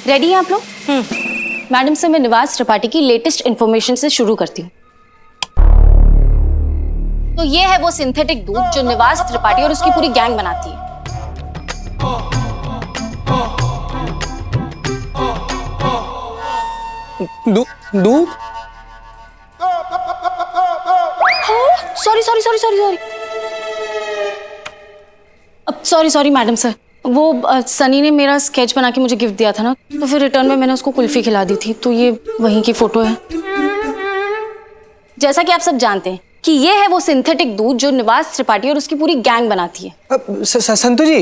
Ready हैं आप लोग? मैडम से मैं निवास त्रिपाठी की लेटेस्ट इंफॉर्मेशन से शुरू करती हूँ। तो ये है वो सिंथेटिक दूध जो निवास त्रिपाठी और उसकी पूरी गैंग बनाती है। दूध? सॉरी सॉरी मैडम सर, वो सनी ने मेरा स्केच बना के मुझे गिफ्ट दिया था ना, तो फिर रिटर्न में मैंने उसको कुल्फी खिला दी थी, तो ये वहीं की फोटो है। जैसा कि आप सब जानते हैं कि ये है वो सिंथेटिक दूध जो निवास त्रिपाठी और उसकी पूरी गैंग बनाती है। संतु जी,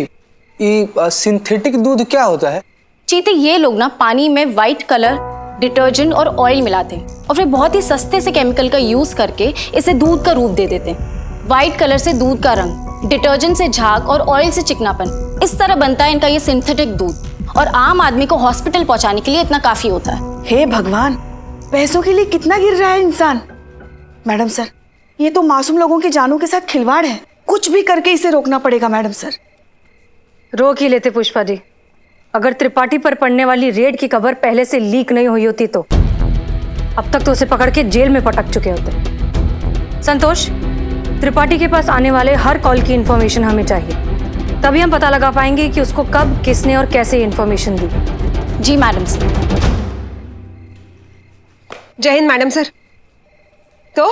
ये सिंथेटिक दूध क्या होता है? चीते, ये लोग ना पानी में व्हाइट कलर, डिटर्जेंट और ऑयल मिलाते हैं और फिर बहुत ही सस्ते से केमिकल का यूज करके इसे दूध का रूप दे देते हैं। व्हाइट कलर से दूध का रंग, डिटर्जेंट से झाग और ऑयल से चिकनापन, इस तरह बनता है इनका ये सिंथेटिक दूध, और आम आदमी को हॉस्पिटल पहुंचाने के लिए इतना काफी होता है। हे भगवान, पैसों के लिए कितना गिर रहा है इंसान। मैडम सर, ये तो मासूम लोगों की जानों के साथ खिलवाड़ है, कुछ भी करके इसे रोकना पड़ेगा। मैडम सर, रोक ही लेते पुष्पा जी। अगर त्रिपाठी पर पड़ने वाली रेड की खबर पहले से लीक नहीं हुई होती तो अब तक तो उसे पकड़ के जेल में पटक चुके होते। संतोष, त्रिपाठी के पास आने वाले हर कॉल की इंफॉर्मेशन हमें चाहिए, तभी हम पता लगा पाएंगे कि उसको कब, किसने और कैसे इंफॉर्मेशन दी। जी madam sir. Jai Hind madam sir. तो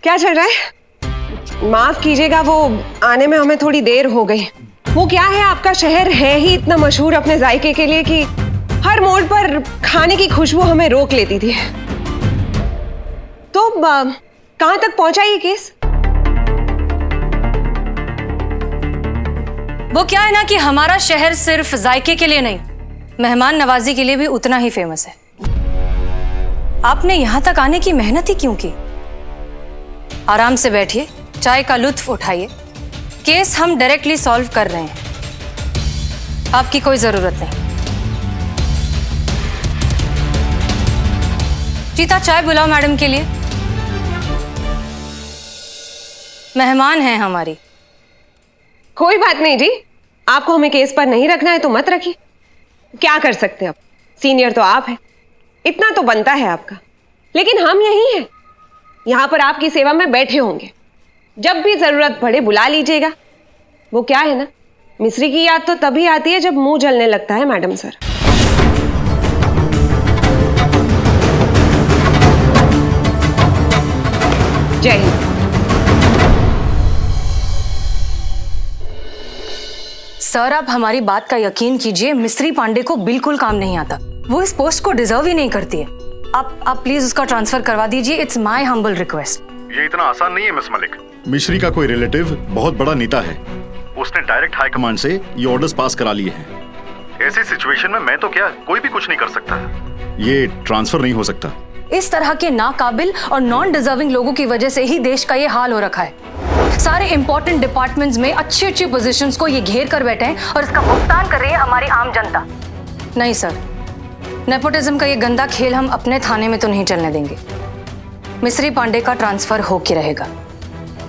क्या चल रहा है? माफ कीजिएगा, वो आने में हमें थोड़ी देर हो गई। वो क्या है, आपका शहर है ही इतना मशहूर अपने जायके के लिए कि हर मोड़ पर खाने की खुशबू हमें रोक लेती थी। तो कहां तक पहुंचा ये केस? वो क्या है ना कि हमारा शहर सिर्फ जायके के लिए नहीं, मेहमान नवाजी के लिए भी उतना ही फेमस है। आपने यहां तक आने की मेहनत ही क्यों की? आराम से बैठिए, चाय का लुत्फ उठाइए। केस हम डायरेक्टली सॉल्व कर रहे हैं, आपकी कोई जरूरत नहीं। चीता, चाय बुलाओ मैडम के लिए, मेहमान हैं हमारी। कोई बात नहीं जी, आपको हमें केस पर नहीं रखना है तो मत रखिए। क्या कर सकते हैं, अब सीनियर तो आप हैं, इतना तो बनता है आपका। लेकिन हम यही हैं, यहां पर आपकी सेवा में बैठे होंगे, जब भी जरूरत पड़े बुला लीजिएगा। वो क्या है ना, मिस्री की याद तो तभी आती है जब मुंह जलने लगता है madam sir. Jai Hind. Sir, आप हमारी बात का यकीन कीजिए, मिस्री पांडे को बिल्कुल काम नहीं आता। वो इस पोस्ट को डिजर्व ही नहीं करती है। आप प्लीज उसका ट्रांसफर करवा दीजिए। It's my humble request. ये इतना आसान नहीं है मिस मलिक। मिश्री का कोई रिलेटिव बहुत बड़ा नेता है, उसने डायरेक्ट हाई कमांड से ये ऑर्डर्स पास करा लिए हैं। ऐसी सिचुएशन में मैं तो क्या, कोई भी कुछ नहीं कर सकता। ये ट्रांसफर नहीं हो सकता। इस तरह के नाकाबिल और नॉन डिजर्विंग लोगों की वजह से ही देश का ये हाल हो रखा है। सारे इंपॉर्टेंट डिपार्टमेंट्स में अच्छी पोजीशंस को ये घेर कर बैठे हैं और इसका भुगतान कर रही है हमारी आम जनता। नहीं सर, नेपोटिज्म का ये गंदा खेल हम अपने थाने में तो नहीं चलने देंगे। मिस्री पांडे का ट्रांसफर होके रहेगा।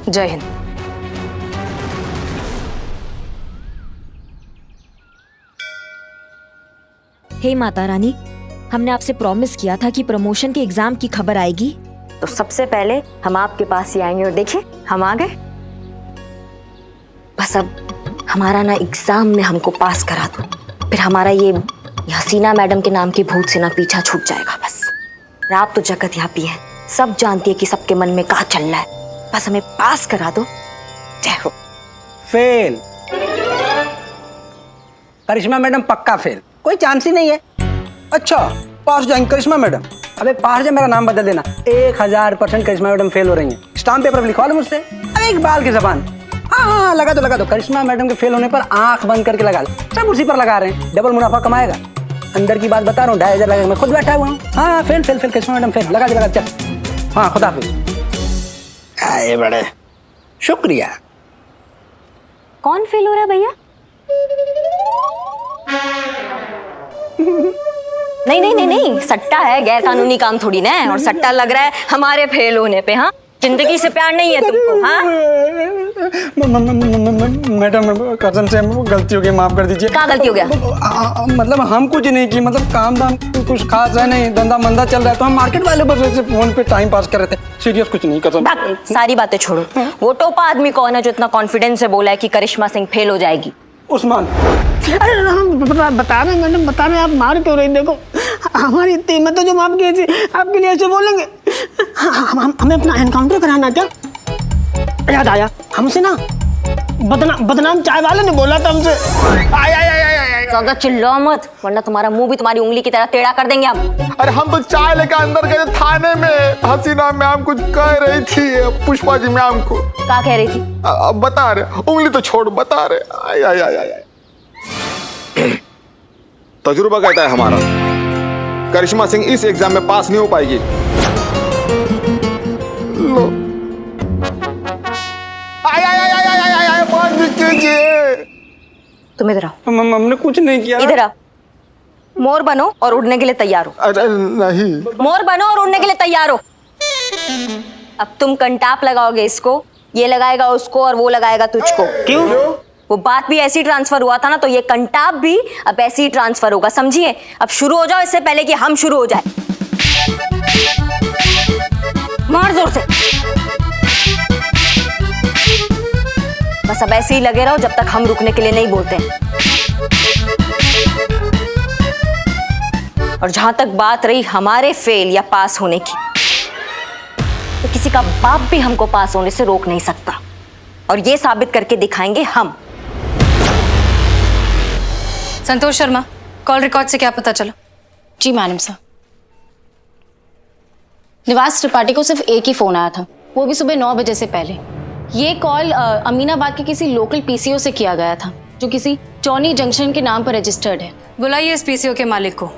जय हिंद। हे माता रानी, हमने आपसे प्रॉमिस किया था कि प्रमोशन के एग्जाम की खबर आएगी, तो सबसे पहले हम आपके पास ही आएंगे, और देखिए हम आ गए। बस अब हमारा ना एग्जाम में हमको पास करा दो, फिर हमारा ये हसीना मैडम के नाम की भूत से ना पीछा छूट जाएगा। बस आप तो जगत यापी है, सब जानती है कि सबके मन में क्या चल रहा है, बस हमें पास करा दो। जय हो। फेल। करिश्मा मैडम पक्का फेल, कोई चांस ही नहीं है। अच्छा, पास जाएंगे करिश्मा मैडम? अबे पास जा, मेरा नाम बदल देना। 1000% करिश्मा मैडम फेल हो रही हैं। स्टाम्प पेपर लिखवा लो मुझसे। अरे एक बाल की जबान। हाँ, लगा दो। करिश्मा मैडम के फेल होने पर आंख बंद करके लगा लो। सब उसी पर लगा रहे हैं, डबल मुनाफा कमाएगा। अंदर की बात बता रहा हूँ, 2500 लगा, मैं खुद बैठा हुआ हूँ। हाँ, फेल करिश्मा मैडम फेल। लगा दे, चल। हाँ, खुदा हाफिज। आए बड़े, शुक्रिया। कौन फेल हो रहा है भैया? नहीं, सट्टा है, गैर कानूनी काम थोड़ी ना है। और सट्टा लग रहा है हमारे फेल होने पे। हाँ, जिंदगी से प्यार नहीं है तुमको? हाँ, मैडम कसम से गलती हो गई, माफ कर दीजिए। क्या गलती हो गया? मतलब हम कुछ नहीं किए, मतलब काम धाम कुछ खास है नहीं, धंधा मंदा चल रहा है, तो हम मार्केट वाले बस ऐसे फोन पे टाइम पास कर रहे थे, सीरियस कुछ नहीं। कसम। सारी बातें छोड़ो, वो टोपा आदमी कौन है जो इतना कॉन्फिडेंस से बोला है कि करिश्मा सिंह फेल हो जाएगी? उस्मान। अरे बता रहे मैडम, बता रहे, आप मार क्यों रही? देखो हमारी इतनी हिम्मत है जो माफ की थी, आपके लिए ऐसे बोलेंगे? हमें अपना एनकाउंटर कराना क्या? याद आया, हमसे ना बदनाम चाय वाले ने बोला था हमसे। ज्यादा चिल्लाओ मत, वरना तुम्हारा मुंह भी तुम्हारी उंगली की तरह टेढ़ा कर देंगे हम। अरे हम तो चाय लेकर अंदर गए थाने में, हसीना मैम कुछ कह रही थी पुष्पा जी मैम को। क्या कह रही थी? अब बता रहे, उंगली तो छोड़, बता रहे। आय आय आय। तजुर्बा कहता है हमारा, करिश्मा सिंह इस एग्जाम में पास नहीं हो पाएगी। लो। आय आय आय आय आय आय, बंद कीजिए। तुम इधर आओ। हमने कुछ नहीं किया। इधर आओ। मोर बनो और उड़ने के लिए तैयार हो। अरे नहीं। मोर बनो और उड़ने के लिए तैयार हो। अब तुम कंटाप लगाओगे इसको, ये लगाएगा उसको और वो लगाएगा तुझको। क्यों? वो बात भी ऐसी ट्रांसफर हुआ था ना, तो ये कंटाप भी अब ऐसे ही ट्रांसफर होगा, समझिए? अब शुरू हो जाओ इससे पहले कि हम शुरू हो जाए। मार जोर से। बस अब ऐसे ही लगे रहो जब तक हम रुकने के लिए नहीं बोलते। और जहां तक बात रही हमारे फेल या पास होने की, तो किसी का बाप भी हमको पास होने से रोक नहीं सकता, और ये साबित करके दिखाएंगे हम। संतोष शर्मा, कॉल रिकॉर्ड से क्या पता चला? जी मैडम साहब, निवास त्रिपाठी को सिर्फ एक ही फोन आया था, वो भी सुबह 9 बजे से पहले। ये कॉल अमीनाबाद के किसी लोकल पीसीओ से किया गया था, जो किसी चौनी जंक्शन के नाम पर रजिस्टर्ड है। बुलाइए इस पीसीओ के मालिक को,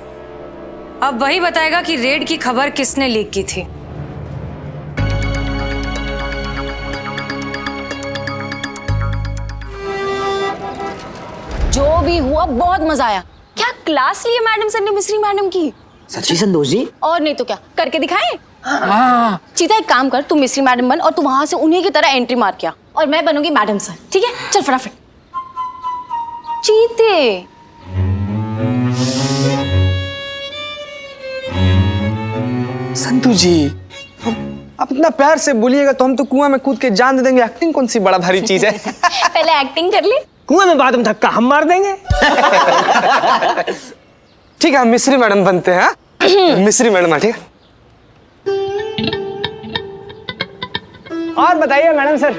अब वही बताएगा कि रेड की खबर किसने लीक की थी। जो भी हुआ बहुत मजा आया। क्या क्लास ली है मैडम सर ने मिस्री मैडम की। सच्ची संतोष जी? और नहीं तो क्या, करके दिखाएं? हाँ। चीता एक काम कर, तू मिस्री मैडम बन और तू वहां से उन्हीं की तरह एंट्री मार के आ, और मैं बनूंगी मैडम सर, ठीक है? चल फटाफट। चीते। संतू जी, आप इतना प्यार से बोलिएगा तो हम तो कुआं में कूद के जान दे देंगे। एक्टिंग कौन सी बड़ा भारी चीज है। पहले एक्टिंग कर ले। कुआं में बाद में धक्का हम मार देंगे। ठीक है, हम मिस्री मैडम बनते हैं। मिस्री मैडम, ठीक है? और बताइए मैडम सर,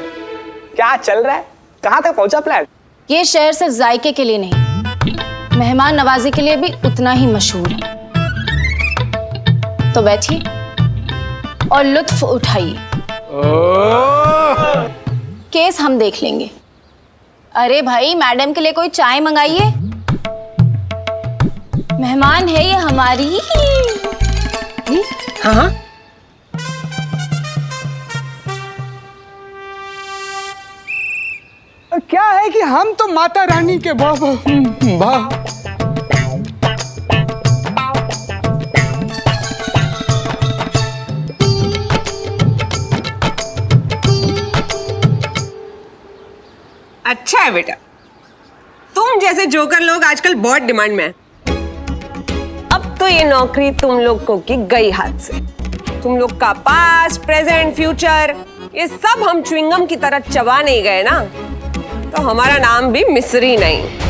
क्या चल रहा है? कहाँ तक पहुंचा प्लान? ये शहर सिर्फ जायके के लिए नहीं, मेहमान नवाजी के लिए भी उतना ही मशहूर है। तो बैठिए और लुत्फ उठाइए। केस हम देख लेंगे। अरे भाई, मैडम के लिए कोई चाय मंगाइए, मेहमान है ये हमारी। हाँ हाँ। क्या है कि हम तो माता रानी के बाबा। अच्छा है बेटा, तुम जैसे जोकर लोग आजकल बहुत डिमांड में हैं। अब तो ये नौकरी तुम लोगों की गई हाथ से। तुम लोग का पास्ट, प्रेजेंट, फ्यूचर, ये सब हम च्युइंगम की तरह चबा नहीं गए ना, तो हमारा नाम भी मिस्री नहीं।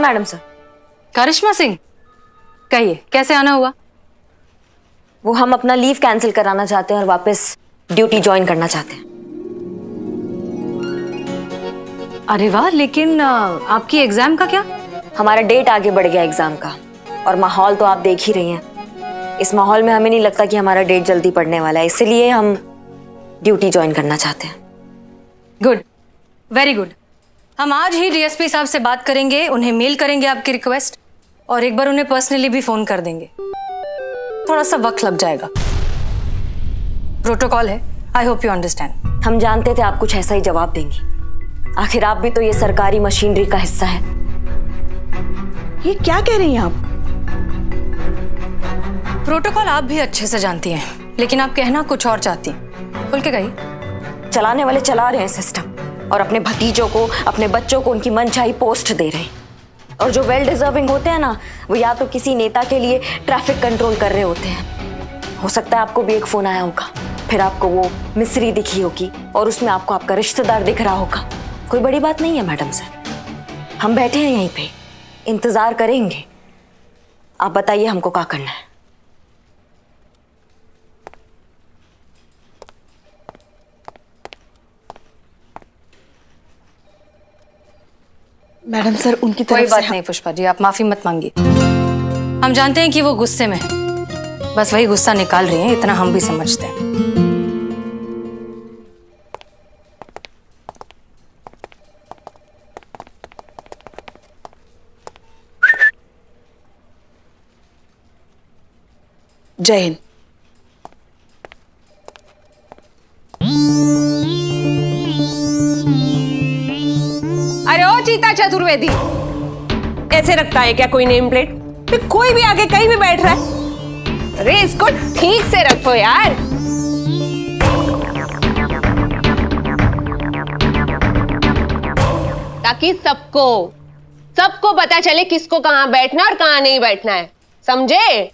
Madam sir. करिश्मा सिंह, कहिए कैसे आना हुआ? वो हम अपना लीव कैंसिल कराना चाहते हैं और वापस ड्यूटी ज्वाइन करना चाहते हैं। अरे वाह, लेकिन आपकी एग्जाम का क्या? हमारा डेट आगे बढ़ गया एग्जाम का, और माहौल तो आप देख ही रही हैं। इस माहौल में हमें नहीं लगता कि हमारा डेट जल्दी पड़ने वाला है, इसलिए हम ड्यूटी ज्वाइन करना चाहते हैं। Good, very good. हम आज ही डीएसपी साहब से बात करेंगे, उन्हें मेल करेंगे आपकी रिक्वेस्ट, और एक बार उन्हें पर्सनली भी फोन कर देंगे। थोड़ा सा वक्त लग जाएगा, प्रोटोकॉल है। I hope you understand. हम जानते थे आप कुछ ऐसा ही जवाब देंगी, आखिर आप भी तो ये सरकारी मशीनरी का हिस्सा है। ये क्या कह रही हैं आप? प्रोटोकॉल आप भी अच्छे से जानती हैं, लेकिन आप कहना कुछ और चाहती हैं। खुल के कहिए। चलाने वाले चला रहे हैं सिस्टम, और अपने भतीजों को, अपने बच्चों को उनकी मनचाही पोस्ट दे रहे हैं। और जो वेल डिजर्विंग होते हैं ना, वो या तो किसी नेता के लिए ट्रैफिक कंट्रोल कर रहे होते हैं। हो सकता है आपको भी एक फोन आया होगा, फिर आपको वो मिस्री दिखी होगी और उसमें आपको आपका रिश्तेदार दिख रहा होगा। कोई बड़ी बात नहीं है मैडम सर, हम बैठे हैं यहीं पे, इंतजार करेंगे। आप बताइए हमको क्या करना है। मैडम सर, उनकी कोई तरफ बात से नहीं पुष्पा जी, आप माफी मत मांगिए। हम जानते हैं कि वो गुस्से में है, बस वही गुस्सा निकाल रही हैं, इतना हम भी समझते हैं। जय हिंद। अरे ओ चीता चतुर्वेदी, ऐसे रखता है क्या कोई नेम प्लेट? फिर कोई भी आके कहीं भी बैठ रहा है। अरे इसको ठीक से रखो यार। ताकि सबको पता चले किसको कहां बैठना और कहां नहीं बैठना है, समझे?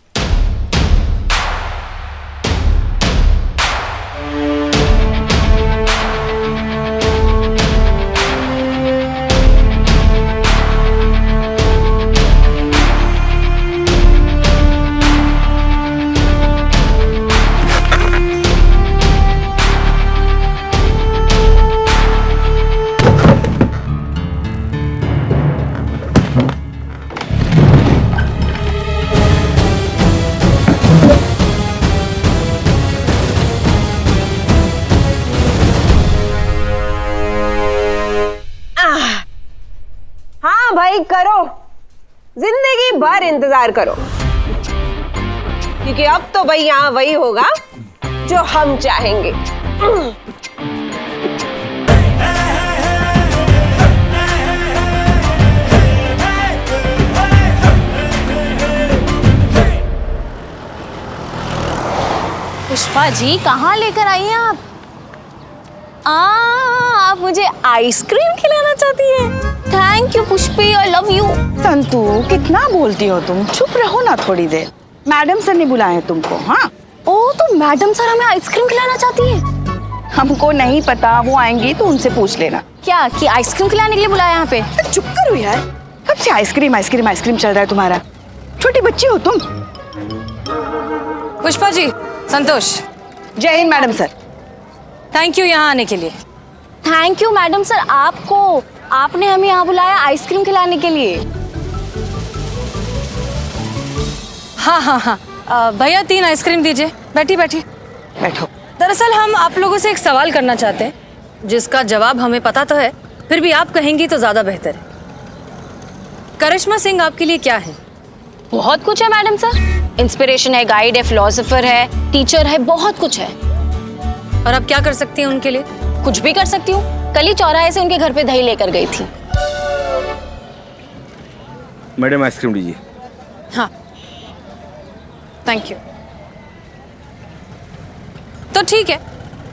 भाई करो, जिंदगी भर इंतजार करो, क्योंकि अब तो भाई यहाँ वही होगा जो हम चाहेंगे। पुष्पा जी, कहाँ लेकर आई हैं आप? आप मुझे आइसक्रीम खिलाना चाहती हैं? Thank you Pushpi, I love you. Santu, कितना बोलती हो तुम? चुप रहो ना थोड़ी देर। मैडम सर ने बुलाया तुमको। हाँ, ओ तो मैडम सर हमें आइसक्रीम खिलाना चाहती हैं? हमको नहीं पता, वो आएंगी तो उनसे पूछ लेना। क्या कि आइसक्रीम खिलाने के लिए बुलाया यहाँ पे? तो चुप करो यार, कब से आइसक्रीम आइसक्रीम आइसक्रीम चल रहा है तुम्हारा? छोटी बच्ची हो तुम। पुष्पा जी, संतोष। जय Hind madam sir. Thank you यहाँ आने के लिए। थैंक यू मैडम सर, आपने हमें यहाँ बुलाया आइसक्रीम खिलाने के लिए। हाँ, भैया 3 आइसक्रीम दीजिए। बैठिए। बैठो। दरअसल हम आप लोगों से एक सवाल करना चाहते हैं, जिसका जवाब हमें पता तो है, फिर भी आप कहेंगी तो ज्यादा बेहतर है। करिश्मा सिंह आपके लिए क्या है? बहुत कुछ है मैडम सर। इंस्पिरेशन है, गाइड है, फिलोसोफर है, टीचर है, बहुत कुछ है। और आप क्या कर सकती हैं उनके लिए? कुछ भी कर सकती हूँ। कल ही चौराहे से उनके घर पे दही लेकर गई थी। मैडम आइसक्रीम लीजिए। हाँ, थैंक यू। तो ठीक है,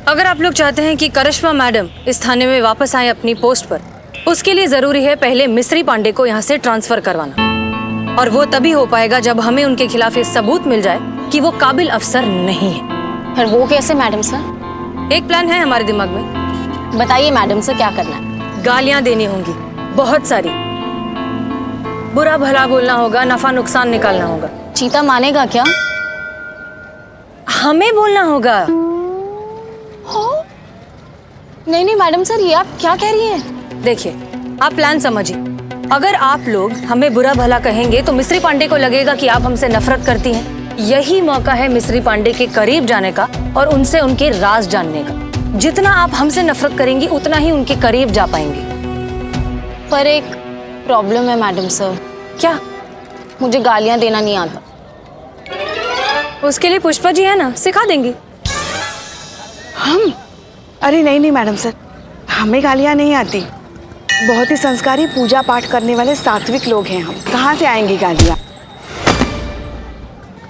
अगर आप लोग चाहते हैं कि करिश्मा मैडम इस थाने में वापस आए अपनी पोस्ट पर, उसके लिए जरूरी है पहले मिस्री पांडे को यहाँ से ट्रांसफर करवाना, और वो तभी हो पाएगा जब हमें उनके खिलाफ ये सबूत मिल जाए कि वो काबिल अफसर नहीं है। पर वो कैसे मैडम सर? एक प्लान है हमारे दिमाग में। बताइए मैडम सर, क्या करना है? गालियां देनी होंगी, बहुत सारी। बुरा भला बोलना होगा, नफा नुकसान निकालना होगा। चीता मानेगा क्या? हमें बोलना होगा। नहीं मैडम सर, ये आप क्या कह रही हैं? देखिए, आप प्लान समझिए। अगर आप लोग हमें बुरा भला कहेंगे तो मिस्री पांडे को लगेगा कि आप हमसे नफरत करती हैं। यही मौका है मिस्री पांडे के करीब जाने का और उनसे उनके राज जानने का। जितना आप हमसे नफरत करेंगी उतना ही उनके करीब जा पाएंगी। पर एक प्रॉब्लम है मैडम सर। क्या? मुझे गालियां देना नहीं आता। उसके लिए पुष्पा जी है ना, सिखा देंगी। हम? अरे नहीं नहीं मैडम सर, हमें गालियाँ नहीं आती। बहुत ही संस्कारी पूजा पाठ करने वाले सात्विक लोग हैं हम, कहाँ से आएंगी गालियाँ?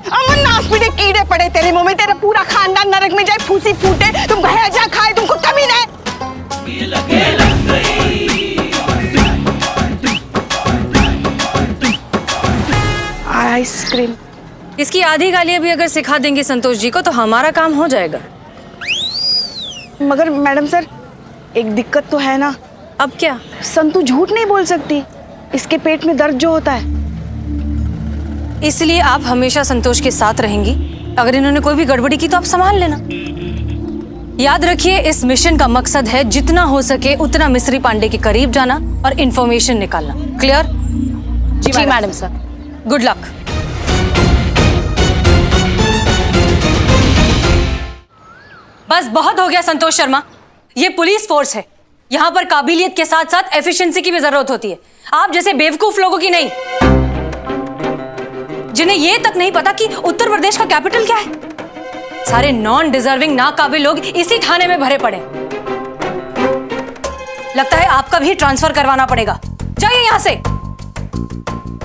अमन नाश पीटे कीड़े पड़े तेरे मुंह में, तेरा पूरा खानदान नरक में जाए, फूसी फूटे, तुम भैया खाए, तुमको कमी नहीं। आइसक्रीम। इसकी आधी गालियां भी अगर सिखा देंगे संतोष जी को तो हमारा काम हो जाएगा। मगर मैडम सर एक दिक्कत तो है ना। अब क्या? संतू झूठ नहीं बोल सकती, इसके पेट में दर्द जो होता है। इसलिए आप हमेशा संतोष के साथ रहेंगी। अगर इन्होंने कोई भी गड़बड़ी की तो आप संभाल लेना। याद रखिए, इस मिशन का मकसद है जितना हो सके उतना मिस्री पांडे के करीब जाना और इंफॉर्मेशन निकालना। क्लियर? जी मैडम सर। Good luck. बस बहुत हो गया संतोष शर्मा, ये पुलिस फोर्स है। यहाँ पर काबिलियत के साथ साथ एफिशिएंसी की भी जरूरत होती है। आप जैसे बेवकूफ लोगों की नहीं, जिन्हें ये तक नहीं पता कि उत्तर प्रदेश का कैपिटल क्या है। सारे नॉन डिजर्विंग नाकाबिल लोग इसी थाने में भरे पड़े। लगता है आपका भी ट्रांसफर करवाना पड़ेगा। जाइए यहां से,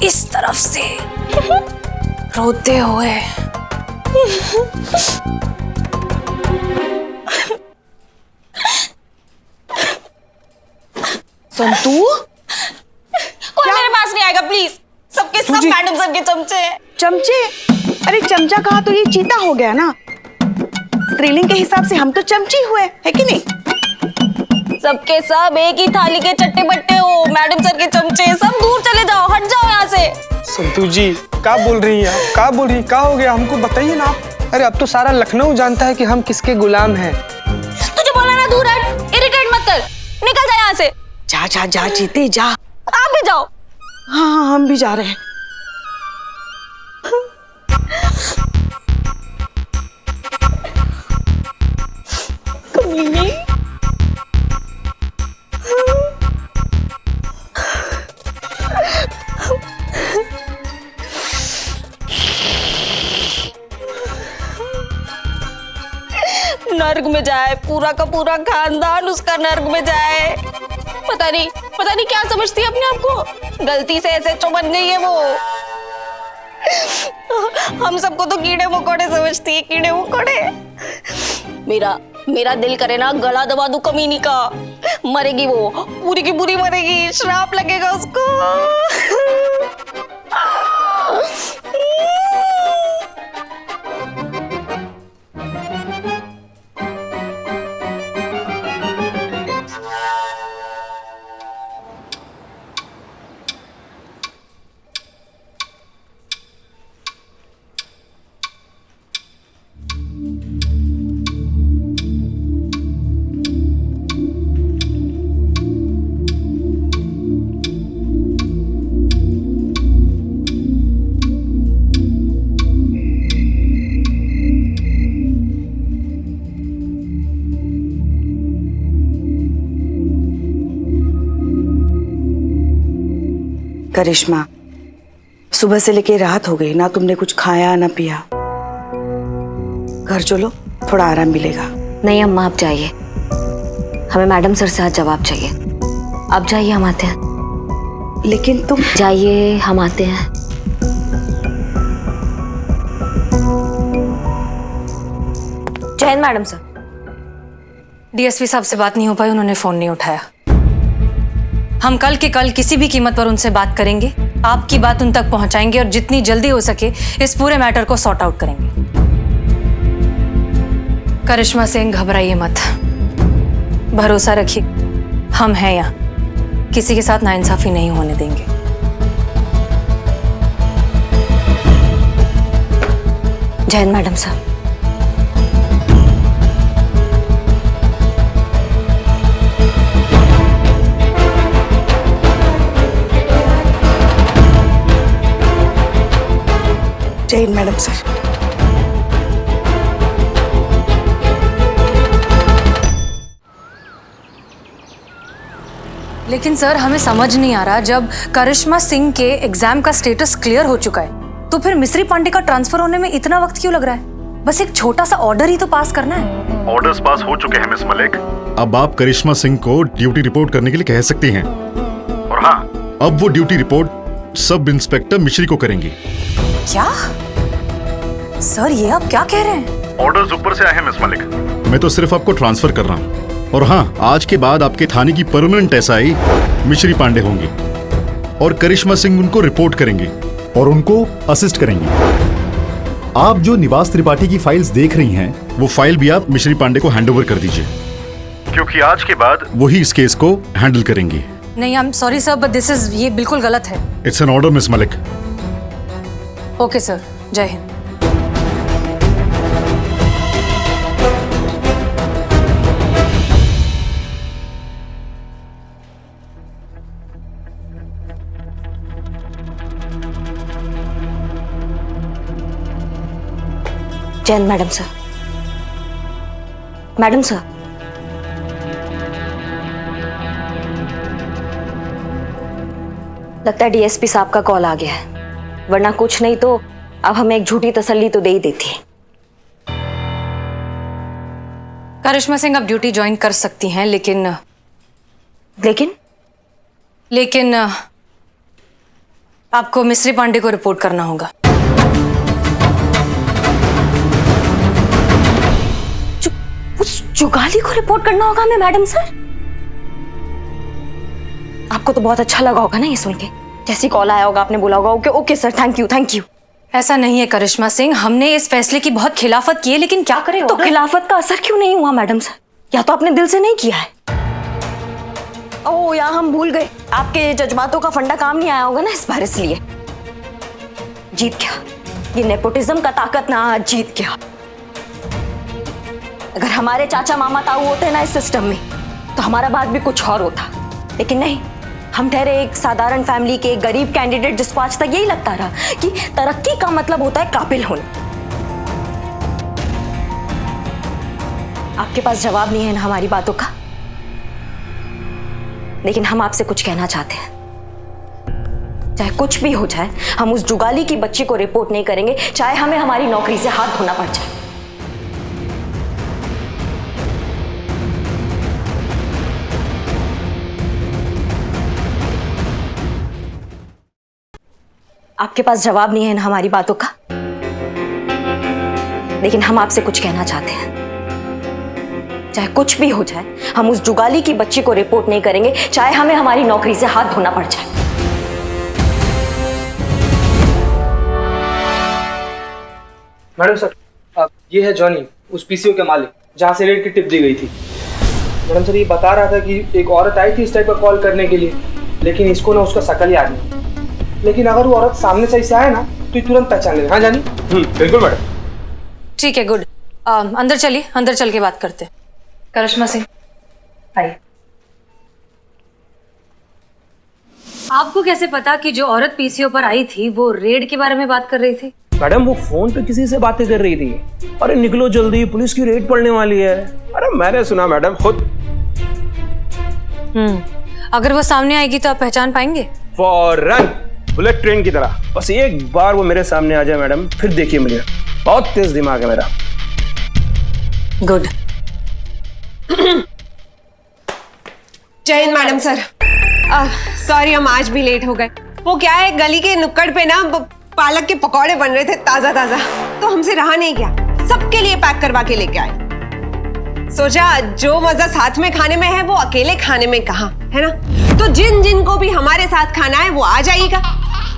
इस तरफ से रोते हुए। संतू कोई मेरे पास नहीं आएगा प्लीज। सबके सब मैडम सर के चमचे हैं। चमचे? अरे चमचा कहा तो ये चीता हो गया ना। स्त्रीलिंग के हिसाब से हम तो चमची हुए, है कि नहीं? सबके सब एक ही थाली के चट्टे बट्टे हो। मैडम सर के चमचे। सब दूर चले जाओ, हट जाओ यहाँ से। संतू जी क्या बोल रही हैं आप? क्या बोल रही? क्या हो गया? हमको बताइए ना आप। अरे अब तो सारा लखनऊ जानता है कि हम किसके गुलाम हैं। तुझे बोला ना दूर हट, इरिटेट मत कर, निकल जा यहाँ से। जा जा जा जीते जा। आप भी जाओ। हाँ हाँ हम भी जा रहे हैं। कमीनी। नर्क में जाए, पूरा का पूरा खानदान उसका नर्क में जाए। पता नहीं क्या समझती है अपने आप को। गलती से ऐसे बन गई है वो। हम सबको तो कीड़े मकोड़े समझती है, कीड़े मकोड़े। मेरा दिल करे ना गला दबा दूं कमीनी का। मरेगी वो, पूरी की पूरी मरेगी, श्राप लगेगा उसको। करिश्मा, सुबह से लेके रात हो गई ना, तुमने कुछ खाया ना पिया। घर चलो, थोड़ा आराम मिलेगा। नहीं अम्मा आप जाइए, हमें मैडम सर से आज जवाब चाहिए। आप जाइए, हम आते हैं। लेकिन तुम जाइए, हम आते हैं। जय हिंद मैडम सर। डीएसपी साहब से बात नहीं हो पाई, उन्होंने फोन नहीं उठाया। हम कल के कल किसी भी कीमत पर उनसे बात करेंगे, आपकी बात उन तक पहुंचाएंगे और जितनी जल्दी हो सके इस पूरे मैटर को सॉर्ट आउट करेंगे। करिश्मा सिंह घबराइए मत, भरोसा रखिए, हम हैं यहाँ, किसी के साथ नाइंसाफी नहीं होने देंगे। जय Hind madam sir. Jai Hind madam sir. लेकिन सर हमें समझ नहीं आ रहा, जब करिश्मा सिंह के एग्जाम का स्टेटस क्लियर हो चुका है तो फिर मिस्री पांडे का ट्रांसफर होने में इतना वक्त क्यों लग रहा है? बस एक छोटा सा ऑर्डर ही तो पास करना है। ऑर्डर्स पास हो चुके हैं मिस मलिक। अब आप करिश्मा सिंह को ड्यूटी रिपोर्ट करने के लिए कह सकती हैं। और हाँ, अब वो ड्यूटी रिपोर्ट सब इंस्पेक्टर मिश्री को करेंगी। क्या सर, ये आप क्या कह रहे हैं? ऑर्डर्स ऊपर से आए हैं मिस मलिक। मैं तो सिर्फ आपको ट्रांसफर कर रहा हूँ। और हाँ, आज के बाद आपके थाने की परमानेंट एसआई मिश्री पांडे होंगी और करिश्मा सिंह उनको रिपोर्ट करेंगी और उनको असिस्ट करेंगी। आप जो निवास त्रिपाठी की फाइल्स देख रही हैं, वो फाइल भी आप मिश्री पांडे को हैंडओवर कर दीजिए, क्योंकि आज के बाद वही इस केस को हैंडल करेंगी। नहीं, I am sorry sir, but ये बिल्कुल गलत है। It's an order miss Malik. Okay sir, Jai Hind. Jain madam sir. Madam sir, लगता है डीएसपी साहब का कॉल आ गया है, वरना कुछ नहीं तो अब हमें एक झूठी तसल्ली तो दे ही देती। करिश्मा सिंह अब ड्यूटी ज्वाइन कर सकती हैं, लेकिन आपको मिस्री पांडे को रिपोर्ट करना होगा। उस जुगाली को रिपोर्ट करना होगा हमें मैडम सर? आपको तो बहुत अच्छा लगा होगा ना ये सुन के। जैसे कॉल आया होगा आपने बोला होगा okay okay sir, thank you. ऐसा नहीं है करिश्मा सिंह, हमने इस फैसले की बहुत खिलाफत की है, लेकिन क्या करें? तो खिलाफत का असर क्यों नहीं हुआ मैडम सर? या तो आपने दिल से नहीं किया है। ओह या हम भूल गए, आपके जज्बातों का फंडा काम नहीं आया होगा ना इस बार, इसलिए जीत गया। ये नेपोटिज्म का ताकत ना आज जीत गया। अगर हमारे चाचा मामा ताऊ होते ना इस सिस्टम में तो हमारा बात भी कुछ और होता, लेकिन नहीं, हम ठहरे एक साधारण फैमिली के एक गरीब कैंडिडेट जिसको आज तक यही लगता रहा कि तरक्की का मतलब होता है काबिल होना। आपके पास जवाब नहीं है ना हमारी बातों का, लेकिन हम आपसे कुछ कहना चाहते हैं। चाहे कुछ भी हो जाए, हम उस जुगाली की बच्ची को रिपोर्ट नहीं करेंगे, चाहे हमें हमारी नौकरी से हाथ धोना पड़ जाए। आपके पास जवाब नहीं है ना हमारी बातों का, लेकिन हम आपसे कुछ कहना चाहते हैं। चाहे कुछ भी हो जाए, हम उस जुगाली की बच्ची को रिपोर्ट नहीं करेंगे, चाहे हमें हमारी नौकरी से हाथ धोना पड़ जाए। मैडम सर, ये है जॉनी, उस पीसीओ के मालिक जहाँ से रेड की टिप दी गई थी। मैडम सर, ये बता रहा था कि एक औरत आई थी इस टाइप का कॉल करने के लिए, लेकिन इसको ना उसका शकल याद नहीं। लेकिन अगर वो औरत सामने से ऐसे आए ना तो ये तुरंत पहचान ले। हाँ जानी? बिल्कुल मैडम। ठीक है, गुड। अंदर चलिए, अंदर चल के बात करते हैं। करिश्मा सिंह आइए। आपको कैसे पता कि जो औरत पीसीओ पर आई थी वो रेड के बारे में बात कर रही थी? मैडम वो फोन पे किसी से बातें कर रही थी। अरे निकलो जल्दी, पुलिस की रेड पड़ने वाली है। अरे मैंने सुना मैडम खुद। अगर वो सामने आएगी तो आप पहचान पाएंगे? फौरन, बुलेट ट्रेन की तरह। बस एक बार वो मेरे सामने आ जाए मैडम, फिर देखिए मुझे। बहुत तेज दिमाग है मेरा। गुड। जय हिंद मैडम सर। सॉरी हम आज भी लेट हो गए। वो क्या है, गली के नुक्कड़ पे ना पालक के पकौड़े बन रहे थे ताजा ताजा, तो हमसे रहा नहीं गया, सबके लिए पैक करवा के लेके आए। सोचा जो मजा साथ में खाने में है वो अकेले खाने में कहाँ है ना, तो जिन जिन को भी हमारे साथ खाना है वो आ जाइएगा।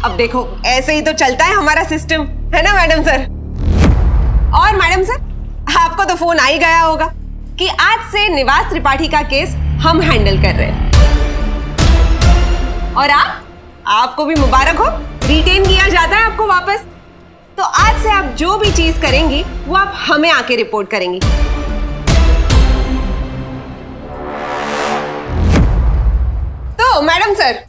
अब देखो ऐसे ही तो चलता है हमारा सिस्टम, है ना मैडम सर? और मैडम सर, आपको तो फोन आ ही गया होगा कि आज से निवास त्रिपाठी का केस हम हैंडल कर रहे हैं। और आपको भी मुबारक हो, रिटेन किया जाता है आपको वापस। तो आज से आप जो भी चीज करेंगी वो आप हमें आके रिपोर्ट करेंगी। तो मैडम सर,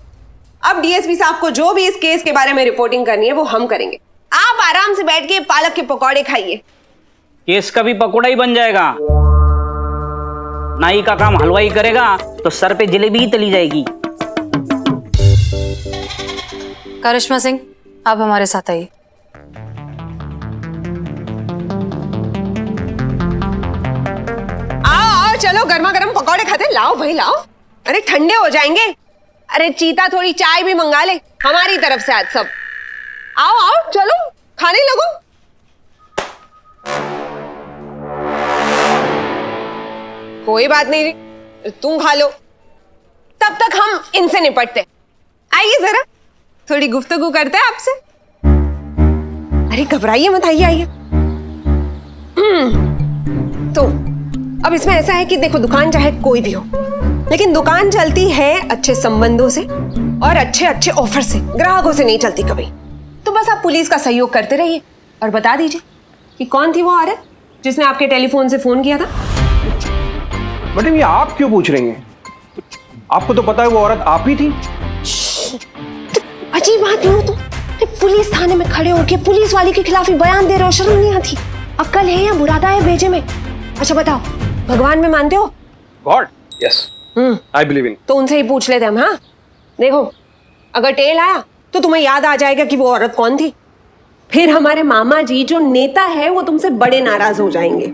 अब डीएसपी साहब को जो भी इस केस के बारे में रिपोर्टिंग करनी है वो हम करेंगे। आप आराम से बैठ के पालक के पकौड़े खाइए। केस का भी पकौड़ा ही बन जाएगा। नाई का काम हलवाई करेगा तो सर पे जलेबी ही तली जाएगी। करिश्मा सिंह, आप हमारे साथ आइए। आओ चलो, गर्मा गर्म पकौड़े खाते, लाओ भाई लाओ। अरे ठंडे हो जाएंगे। अरे चीता थोड़ी चाय भी मंगा ले हमारी तरफ से आज सब। आओ आओ चलो खाने लगो। कोई बात नहीं, तुम खा लो, तब तक हम इनसे निपटते। आइए जरा, थोड़ी गुफ्तगू करते हैं आपसे। अरे घबराइए मत, आइए आइए। तो अब इसमें ऐसा है कि देखो, दुकान चाहे कोई भी हो, लेकिन दुकान चलती है अच्छे संबंधों से और अच्छे अच्छे ऑफर से, ग्राहकों से नहीं चलती कभी। तो बस आप पुलिस का सहयोग करते रहिए और बता दीजिए कि कौन थी वो औरत जिसने आपके टेलीफोन से फोन किया था। मैडम ये आप क्यों पूछ रही हैं? आपको तो पता है वो औरत आप ही थी। अजीब बात नहीं हो तो पुलिस थाने में खड़े होकर पुलिस वाले के खिलाफ ही बयान दे रहे हो, शर्म नहीं आती? अक्ल है या बुरादा है भेजे में? अच्छा बताओ, भगवान में मानते हो? God, yes, I believe in. तो उनसे ही पूछ लेते हम। हाँ देखो, अगर टेल आया तो तुम्हें याद आ जाएगा कि वो औरत कौन थी। फिर हमारे मामा जी जो नेता है वो तुमसे बड़े नाराज हो जाएंगे।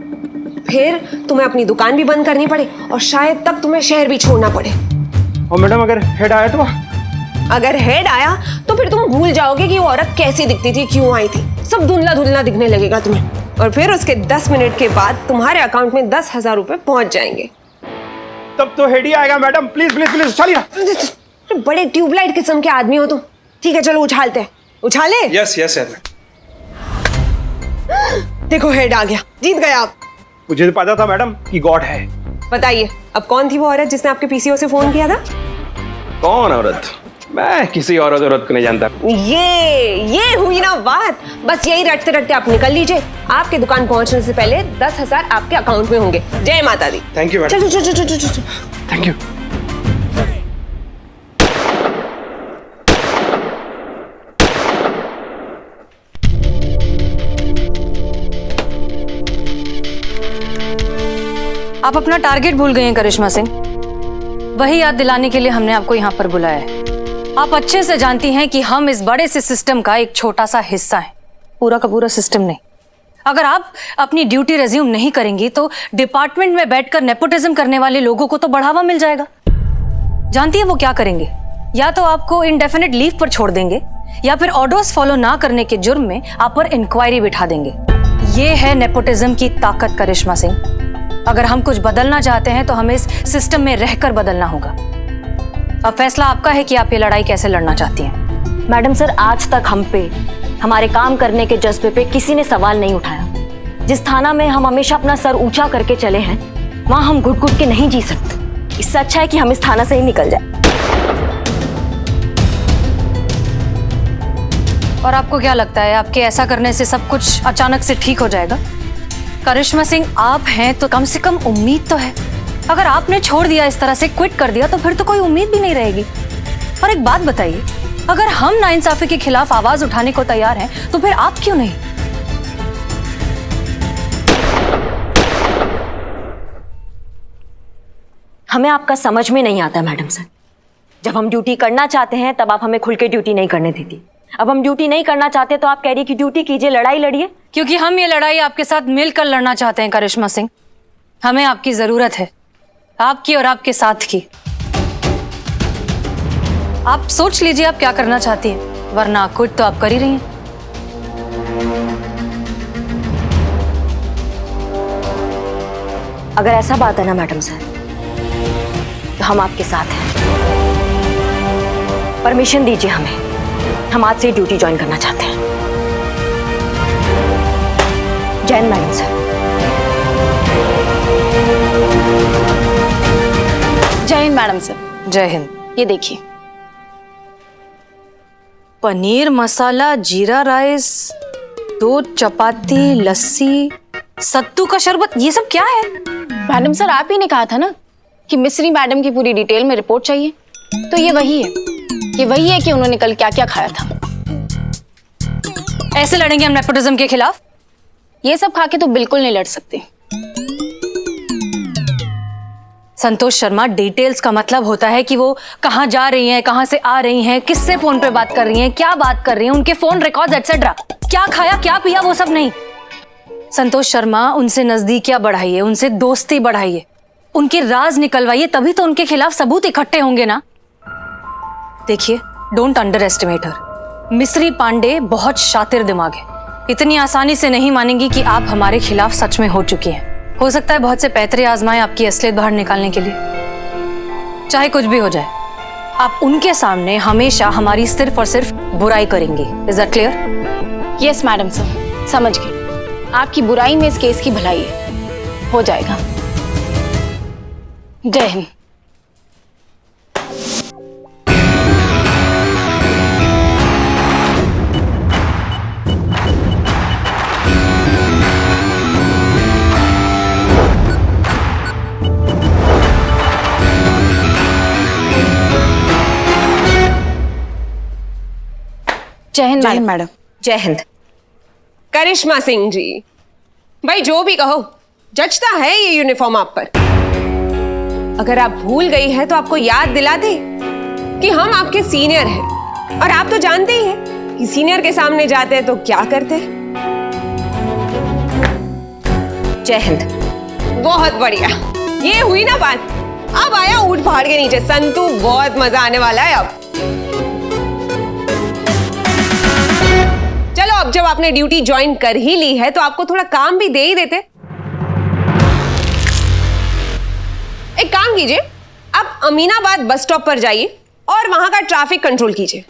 फिर तुम्हें अपनी दुकान भी बंद करनी पड़े और शायद तब तुम्हें शहर भी छोड़ना पड़े। और मैडम अगर हेड आया तो? अगर हेड आया तो फिर तुम भूल जाओगे कि वो औरत कैसी दिखती थी, क्यों आई थी। सब धुंधला धुंधला दिखने लगेगा तुम्हें। और फिर उसके 10 मिनट के बाद तुम्हारे अकाउंट में 10,000 रुपए पहुंच जाएंगे। तब तो हेड ही आएगा मैडम। प्लीज प्लीज प्लीज उछालिए। बड़े ट्यूबलाइट किस्म के आदमी हो तुम। ठीक है चलो उछालते हैं। उछाले? Yes yes sir. देखो हेड आ गया, जीत गए आप। मुझे तो पता था मैडम कि गॉड है। बताइए अब कौन थी वो औरत जिसने आपके पीसीओ से फोन किया था? कौन औरत? मैं किसी औरत को नहीं जानता। ये हुई ना बात। बस यही रटते रटते आप निकल लीजिए। आपके दुकान पहुंचने से पहले 10,000 आपके अकाउंट में होंगे। जय माता दी। Thank you madam. चलो चलो चलो चलो। Thank you. आप अपना टारगेट भूल गए हैं करिश्मा सिंह। वही याद दिलाने के लिए हमने आपको यहाँ पर बुलाया है। आप अच्छे से जानती हैं कि हम इस बड़े से सिस्टम का एक छोटा सा हिस्सा है, पूरा का पूरा सिस्टम नहीं। अगर आप अपनी ड्यूटी रेज्यूम नहीं करेंगी तो डिपार्टमेंट में बैठकर नेपोटिज्म करने वाले लोगों को तो बढ़ावा मिल जाएगा। जानती है वो क्या करेंगे? या तो आपको इंडेफिनिट लीव पर छोड़ देंगे या फिर ऑर्डर्स फॉलो ना करने के जुर्म में आप पर इंक्वायरी बिठा देंगे। ये है नेपोटिज्म की ताकत करिश्मा सिंह। अगर हम कुछ बदलना चाहते हैं तो हमें इस सिस्टम में रहकर बदलना होगा। अब फैसला आपका है कि आप ये लड़ाई कैसे लड़ना चाहती हैं। मैडम सर, आज तक हम पे, हमारे काम करने के जज्बे पे किसी ने सवाल नहीं उठाया। जिस थाना में हम हमेशा अपना सर ऊंचा करके चले हैं, वहां हम घुट घुट के नहीं जी सकते। इससे अच्छा है कि हम इस थाना से ही निकल जाए। और आपको क्या लगता है आपके ऐसा करने से सब कुछ अचानक से ठीक हो जाएगा? करिश्मा सिंह, आप हैं तो कम से कम उम्मीद तो है। अगर आपने छोड़ दिया, इस तरह से क्विट कर दिया, तो फिर तो कोई उम्मीद भी नहीं रहेगी। और एक बात बताइए, अगर हम नाइंसाफी के खिलाफ आवाज उठाने को तैयार हैं तो फिर आप क्यों नहीं? हमें आपका समझ में नहीं आता मैडम सर। जब हम ड्यूटी करना चाहते हैं तब आप हमें खुल के ड्यूटी नहीं करने देती। अब हम ड्यूटी नहीं करना चाहते तो आप कह रही कि ड्यूटी कीजिए, लड़ाई लड़िए। क्योंकि हम ये लड़ाई आपके साथ मिलकर लड़ना चाहते हैं करिश्मा सिंह। हमें आपकी जरूरत है, आपकी और आपके साथ की। आप सोच लीजिए आप क्या करना चाहती हैं, वरना क्विट तो आप कर ही रही हैं। अगर ऐसा बात है ना मैडम सर, तो हम आपके साथ हैं। परमिशन दीजिए हमें, हम आज से ड्यूटी ज्वाइन करना चाहते हैं। जय Hind madam sir. Jai Hind madam sir. Jai Hind. ये देखिए, पनीर मसाला, जीरा राइस, 2 चपाती, लस्सी, सत्तू का शरबत, ये सब क्या है? मैडम सर आप ही ने कहा था ना कि मिस्री मैडम की पूरी डिटेल में रिपोर्ट चाहिए, तो ये वही है। ये वही है कि उन्होंने कल क्या क्या खाया था। ऐसे लड़ेंगे हम नेपोटिज्म के खिलाफ? ये सब खा के तो बिल्कुल नहीं लड़ सकते। संतोष शर्मा, डिटेल्स का मतलब होता है कि वो कहाँ जा रही हैं, कहाँ से आ रही हैं, किससे फोन पे बात कर रही हैं, क्या बात कर रही हैं, उनके फोन रिकॉर्ड्स एटसेट्रा, क्या खाया क्या पिया, वो सब नहीं। संतोष शर्मा, उनसे नजदीकियां बढ़ाइए, उनसे दोस्ती बढ़ाइए, उनके राज निकलवाइए, तभी तो उनके खिलाफ सबूत इकट्ठे होंगे ना। देखिए, डोंट अंडर एस्टिमेट हर। मिस्री पांडे बहुत शातिर दिमाग है, इतनी आसानी से नहीं मानेंगी कि आप हमारे खिलाफ सच में हो चुकी हैं। हो सकता है बहुत से पैतरे आजमाएं आपकी असलियत बाहर निकालने के लिए। चाहे कुछ भी हो जाए, आप उनके सामने हमेशा हमारी सिर्फ और सिर्फ बुराई करेंगे। Is that clear? Yes madam sir, समझ गई। आपकी बुराई में इस केस की भलाई है, हो जाएगा। जय हिंद। जय हिंद मैडम। जय हिंद। करिश्मा सिंह जी, भाई जो भी कहो, जचता है ये यूनिफॉर्म आप पर। अगर आप भूल गई हैं तो आपको याद दिला दे कि हम आपके सीनियर हैं, और आप तो जानते ही हैं कि सीनियर के सामने जाते हैं तो क्या करते हैं। जय हिंद। बहुत बढ़िया, ये हुई ना बात। अब आया ऊंट पहाड़ के नीचे संतू, बहुत मजा आने वाला है अब। चलो, अब जब आपने ड्यूटी ज्वाइन कर ही ली है तो आपको थोड़ा काम भी दे ही देते। एक काम कीजिए, आप अमीनाबाद बस स्टॉप पर जाइए और वहां का ट्रैफिक कंट्रोल कीजिए।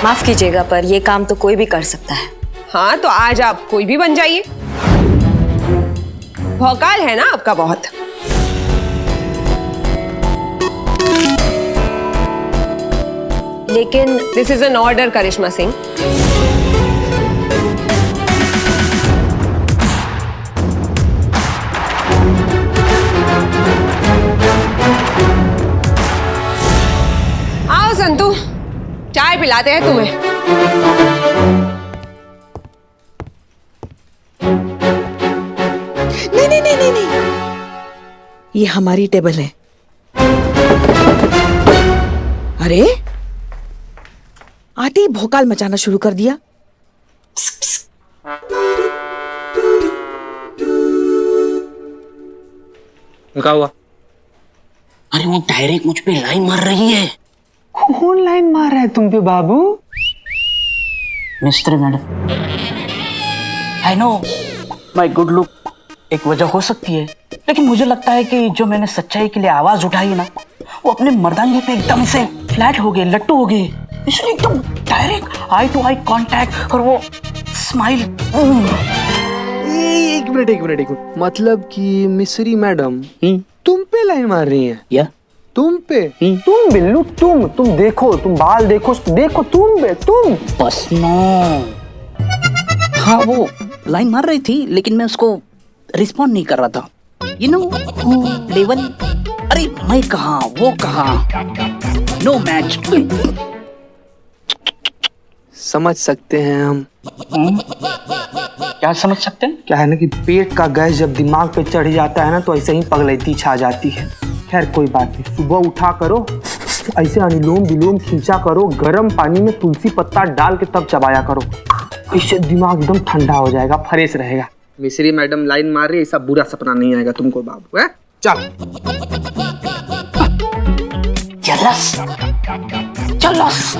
माफ कीजिएगा, पर यह काम तो कोई भी कर सकता है। हाँ, तो आज आप कोई भी बन जाइए। भौकाल है ना आपका बहुत। लेकिन दिस इज एन ऑर्डर करिश्मा सिंह। आओ संतू, चाय पिलाते हैं तुम्हें। नहीं, ये हमारी टेबल है। अरे, आते ही भौकाल मचाना शुरू कर दिया। क्या हुआ? अरे वो डायरेक्ट मुझ पे लाइन मार रही है। कौन लाइन मार रहा है तुम पे बाबू? Mister madam, I know my good look एक वजह हो सकती है, लेकिन मुझे लगता है कि जो मैंने सच्चाई के लिए आवाज उठाई है ना, वो अपने मर्दांगी पे एकदम से फ्लैट हो गए, लट्टू हो गए। इसलिए एकदम direct eye to eye contact और वो स्माइल। एक मिनट, मतलब कि मिस्री मैडम तुम पे लाइन मार रही हैं? या तुम पे? तुम बिल्लू, तुम देखो, तुम बाल देखो, तुम बे, तुम बस नो। हाँ, वो लाइन मार रही थी, लेकिन मैं उसको रिस्पॉन्ड नहीं कर रहा था। You know level. अरे मैं कहाँ, वो कहाँ, नो मैच। समझ सकते हैं हम। क्या समझ सकते हैं? क्या है ना कि पेट का गैस जब दिमाग पे चढ़ जाता है ना, तो ऐसे ही पगलैती छा जाती है। खैर कोई बात नहीं, सुबह उठा करो, ऐसे अनुलोम विलोम खींचा करो, गर्म पानी में तुलसी पत्ता डाल के तब चबाया करो, इससे दिमाग एकदम ठंडा हो जाएगा, फ्रेश रहेगा। मिस्री मैडम लाइन मार रही है, ऐसा बुरा सपना नहीं आएगा तुमको बाबू। है चल चलस।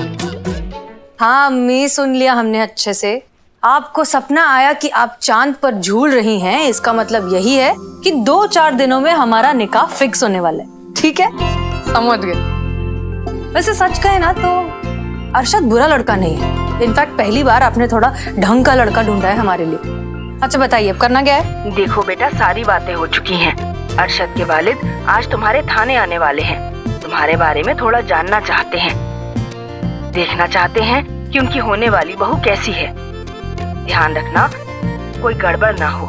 हाँ अम्मी, सुन लिया हमने अच्छे से। आपको सपना आया कि आप चांद पर झूल रही हैं, इसका मतलब यही है कि 2-4 दिनों में हमारा निकाह फिक्स होने वाला है। ठीक है, समझ गए। वैसे सच कहे ना तो अरशद बुरा लड़का नहीं है। इनफैक्ट पहली बार आपने थोड़ा ढंग का लड़का ढूंढा है हमारे लिए। अच्छा बताइए, अब करना क्या है? देखो बेटा, सारी बातें हो चुकी हैं। अरशद के वालिद आज तुम्हारे थाने आने वाले हैं। तुम्हारे बारे में थोड़ा जानना चाहते हैं, देखना चाहते हैं कि उनकी होने वाली बहू कैसी है। ध्यान रखना कोई गड़बड़ ना हो,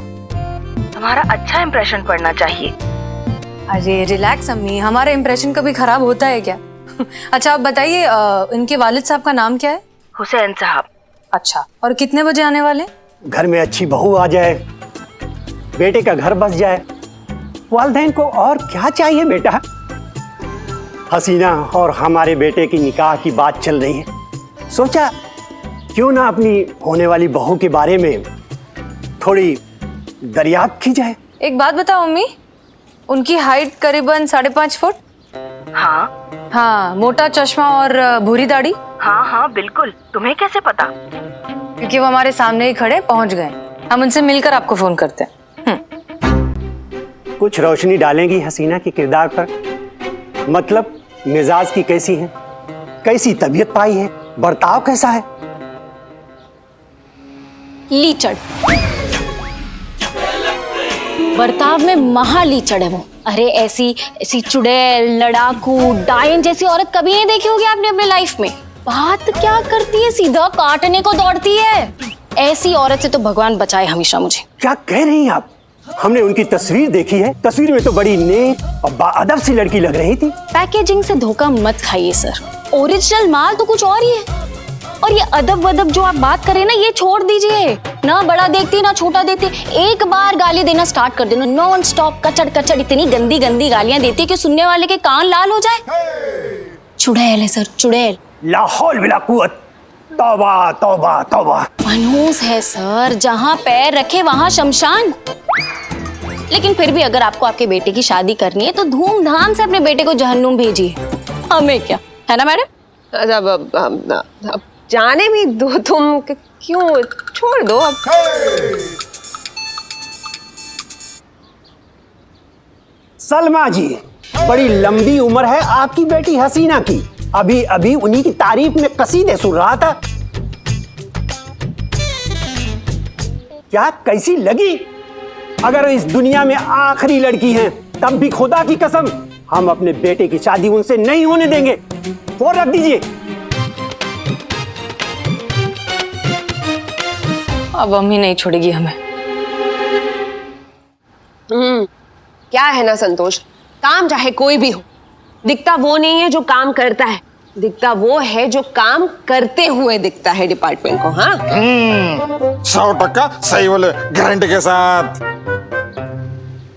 तुम्हारा अच्छा इंप्रेशन पड़ना चाहिए। अरे रिलैक्स अम्मी, हमारा इंप्रेशन कभी खराब होता है क्या? अच्छा आप बताइए, इनके वालिद साहब का नाम क्या है? हुसैन साहब। अच्छा, और कितने बजे आने वाले? घर में अच्छी बहू आ जाए, बेटे का घर बस जाए, वालिदैन को और क्या चाहिए बेटा। हसीना और हमारे बेटे की निकाह की बात चल रही है, सोचा क्यों ना अपनी होने वाली बहू के बारे में थोड़ी दरियाफ्त की जाए। एक बात बताओ अम्मी, उनकी हाइट करीबन 5.5 फुट? हाँ हाँ, मोटा चश्मा और भूरी दाढ़ी? हाँ हाँ बिल्कुल, तुम्हें कैसे पता? क्योंकि वो हमारे सामने ही खड़े पहुंच गए, हम उनसे मिलकर आपको फोन करते हैं। कुछ रोशनी डालेंगी हसीना के किरदार पर? मतलब मिजाज की कैसी है, कैसी तबीयत पाई है, बर्ताव कैसा है? लीचड़, बर्ताव में महा लीचड़ है वो। अरे ऐसी ऐसी चुड़ैल, लड़ाकू, डायन जैसी औरत कभी नहीं देखी होगी आपने अपने लाइफ में। बात क्या करती है, सीधा काटने को दौड़ती है। ऐसी औरत से तो भगवान बचाए हमेशा मुझे। क्या कह रही हैं आप? हमने उनकी तस्वीर देखी है, तस्वीर में तो बड़ी नेक और बाअदब सी लड़की लग रही थी। पैकेजिंग से धोखा मत खाइए सर, ओरिजिनल माल तो कुछ और ही है। और ये अदब वदब जो आप बात करें ना, ये छोड़ दीजिए ना। बड़ा देखती ना छोटा देखती, एक बार गाली देना स्टार्ट कर देना, नॉन स्टॉप कचड़ कचड़ इतनी गंदी गंदी गालियां देती कि सुनने वाले के कान लाल हो जाए। चुड़ैल है सर, चुड़ैल। ला हौल वला कुव्वत, तौबा तौबा तौबा। मनहूस है सर, जहाँ पैर रखे वहाँ शमशान। लेकिन फिर भी अगर आपको आपके बेटे की शादी करनी है तो धूमधाम से अपने बेटे को जहन्नुम भेजिए, हमें क्या है ना मैडम? अब जाने भी दो, तुम क्यों, छोड़ दो अब। सलमा जी, बड़ी लंबी उम्र है आपकी बेटी हसीना की, अभी अभी उन्हीं की तारीफ में कसीदे सुन रहा था। क्या कैसी लगी? अगर इस दुनिया में आखिरी लड़की हैं, तब भी खुदा की कसम हम अपने बेटे की शादी उनसे नहीं होने देंगे। फोन रख दीजिए। अब अम्मी नहीं छोड़ेगी हमें। क्या है ना संतोष, काम चाहे कोई भी हो, दिखता वो नहीं है जो काम करता है, दिखता वो है जो काम करते हुए दिखता है डिपार्टमेंट को। हाँ 100% सही बोले, गारंटी के साथ।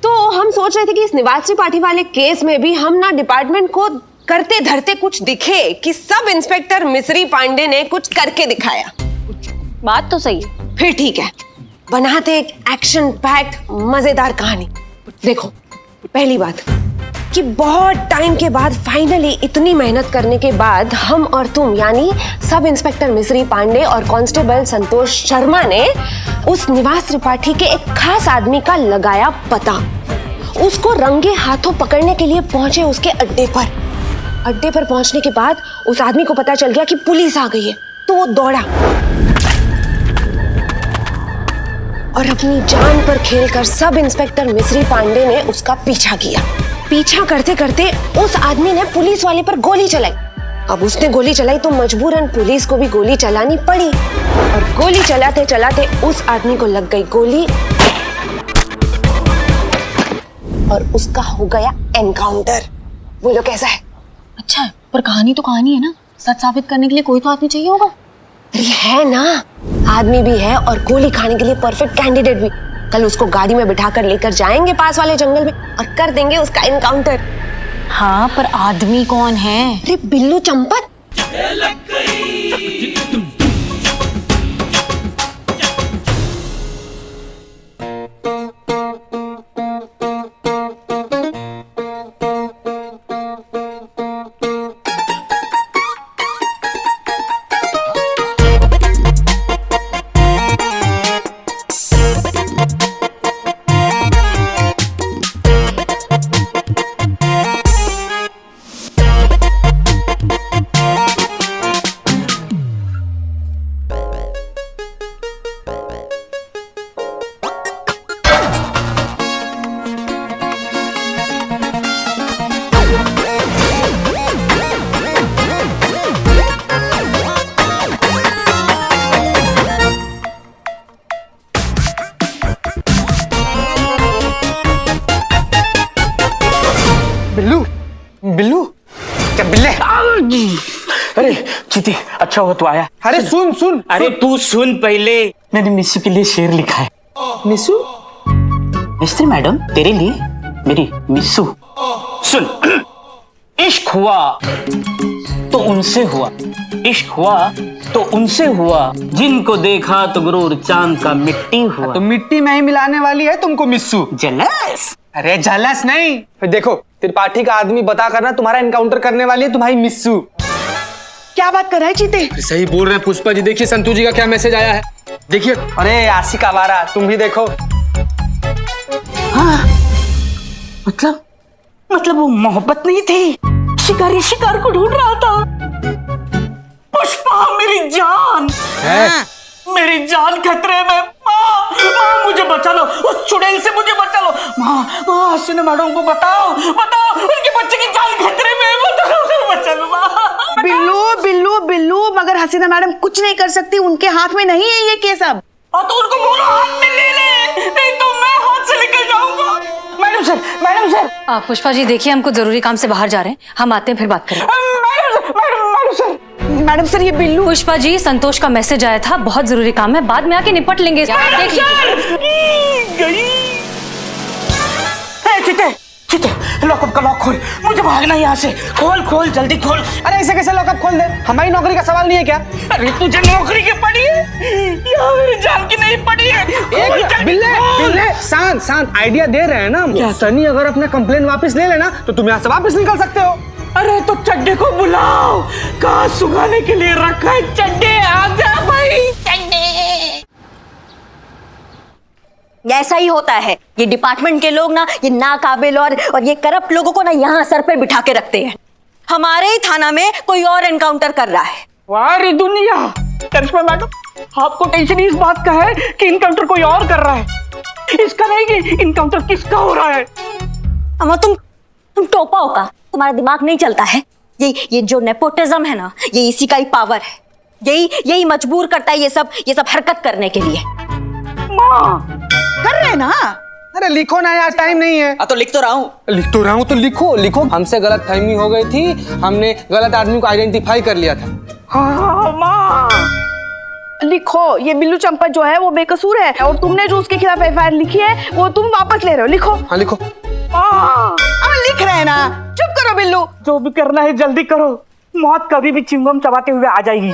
तो हम सोच रहे थे कि इस निवास त्रिपाठी वाले केस में भी हम ना डिपार्टमेंट को करते धरते कुछ दिखे कि सब इंस्पेक्टर मिस्री पांडे ने कुछ करके दिखाया। बात तो सही है। फिर ठीक है, बनाते एक एक्शन पैक्ड मजेदार कहानी। देखो, पहली बात कि बहुत टाइम के बाद फाइनली इतनी मेहनत करने के बाद हम और तुम यानी सब इंस्पेक्टर मिस्री पांडे और कांस्टेबल संतोष शर्मा ने उस निवास त्रिपाठी के एक खास आदमी का लगाया पता। उसको रंगे हाथों पकड़ने के लिए पहुंचे उसके अड्डे पर। अड्डे पर पहुंचने के बाद उस आदमी को पता चल गया कि पुलिस आ गई है, तो वो दौड़ा और अपनी जान पर खेलकर सब इंस्पेक्टर मिस्री पांडे ने उसका पीछा किया। पीछा करते करते उस आदमी ने पुलिस वाले पर गोली चलाई। अब उसने गोली चलाई तो मजबूरन पुलिस को भी गोली चलानी पड़ी, और गोली चलाते चलाते उस आदमी को लग गई गोली और उसका हो गया एनकाउंटर। बोलो कैसा है? अच्छा है, पर कहानी तो कहानी है ना, सच साबित करने के लिए कोई तो आदमी चाहिए होगा। है ना, आदमी भी है और गोली खाने के लिए परफेक्ट कैंडिडेट भी। कल उसको गाड़ी में बिठाकर लेकर जाएंगे पास वाले जंगल में और कर देंगे उसका एनकाउंटर। हाँ, पर आदमी कौन है? अरे बिल्लू चंपत। बिल्लू, बिल्लू, क्या बिल्ले? अरे चीती, अच्छा हो तो आया। अरे सुन सुन, अरे तू सुन पहले, मैंने मिस्सू के लिए शेर लिखा है। मिसू, मिस्त्री मैडम तेरे लिए मेरी मिस्सू। सुन, इश्क हुआ तो उनसे हुआ, इश्क हुआ तो उनसे हुआ, जिनको देखा तो गुरूर चांद का मिट्टी हुआ। तो मिट्टी में ही मिलाने वाली है तुमको मिस्सू। जलस? अरे जलस नहीं, फिर देखो त्रिपाठी का आदमी बता करना तुम्हारा एनकाउंटर करने वाली है तुम्हारी मिस्सू। क्या बात कर रहा है चीते? सही बोल रहे हैं पुष्पा जी। देखिए संतू जी का क्या मैसेज आया है, देखिए। अरे आशिक आवारा, तुम भी देखो। हाँ, मतलब वो मोहब्बत नहीं थी, शिकारी शिकार को ढूंढ रहा था। पुष्पा मेरी जान है? मेरी जान खतरे में। माँ मुझे बचा लो, उस चुड़ैल से मुझे बचा लो। माँ हसीना मैडम को बताओ, उनके बच्चे की जान खतरे में है, बचा लो माँ। बिल्लू बिल्लू, मगर हसीना मैडम कुछ नहीं कर सकती, उनके हाथ में नहीं है ये केस अब। तो उनको बोलो हाथ में ले ले, नहीं तो मैं हाथ से निकल जाऊंगा। Madam sir. पुष्पा जी देखिए, हमको जरूरी काम से बाहर जा रहे हैं, हम आते हैं फिर बात करें। मैडम सर ये बिल्लू। पुष्पा जी, संतोष का मैसेज आया था, बहुत जरूरी काम है, बाद में आके निपट लेंगे। देख लीजिए। चिते, लॉकअप का लॉक खोल, मुझे भागना यहाँ से। खोल जल्दी खोल। अरे ऐसे कैसे लॉकअप खोल दे, हमारी नौकरी का सवाल नहीं है क्या? अरे तुझे नौकरी की पड़ी है, यहाँ मेरी जान की नहीं पड़ी है। बिल्ले शांत, आइडिया दे रहे हैं ना हम। सनी अगर अपना कंप्लेन वापस ले लेना तो तुम यहाँ से वापस निकल सकते हो। अरे तो चड्डे को बुलाओ, कहाँ सुखाने के लिए रखा है चड्डे, आजा भाई चड्डे। ऐसा ही होता है, ये डिपार्टमेंट के लोग ना, ये नाकाबिल और ये करप्ट लोगों को ना यहाँ सर पे बिठा के रखते हैं। हमारे ही थाना में कोई और एनकाउंटर कर रहा है। वाह दुनिया, करिश्मा मैडम आपको टेंशन इस बात का है कि इनकाउंटर कोई और कर रहा है, इसका नहीं कि इनकाउंटर किसका हो रहा है। अम्मा तुम टोपा हो का, तुम्हारा दिमाग नहीं चलता है। ये जो नेपोटिज्म है ना, ये इसी का ही पावर है, यही मजबूर करता है ये सब हरकत करने के लिए। माँ कर रहे ना। अरे लिखो ना यार, टाइम नहीं है। तो लिख तो रहा हूँ तो लिखो। हमसे गलत फहमी हो गई थी, हमने गलत आदमी को आइडेंटिफाई कर लिया था। हाँ माँ लिखो, ये बिल्लू चंपत जो है वो बेकसूर है, और तुमने जो उसके खिलाफ एफआईआर लिखी है वो तुम वापस ले रहे हो। लिखो। हाँ लिखो। अब लिख रहे हैं ना, चुप करो बिल्लू। जो भी करना है जल्दी करो, मौत कभी भी चिंगम चबाते हुए आ जाएगी।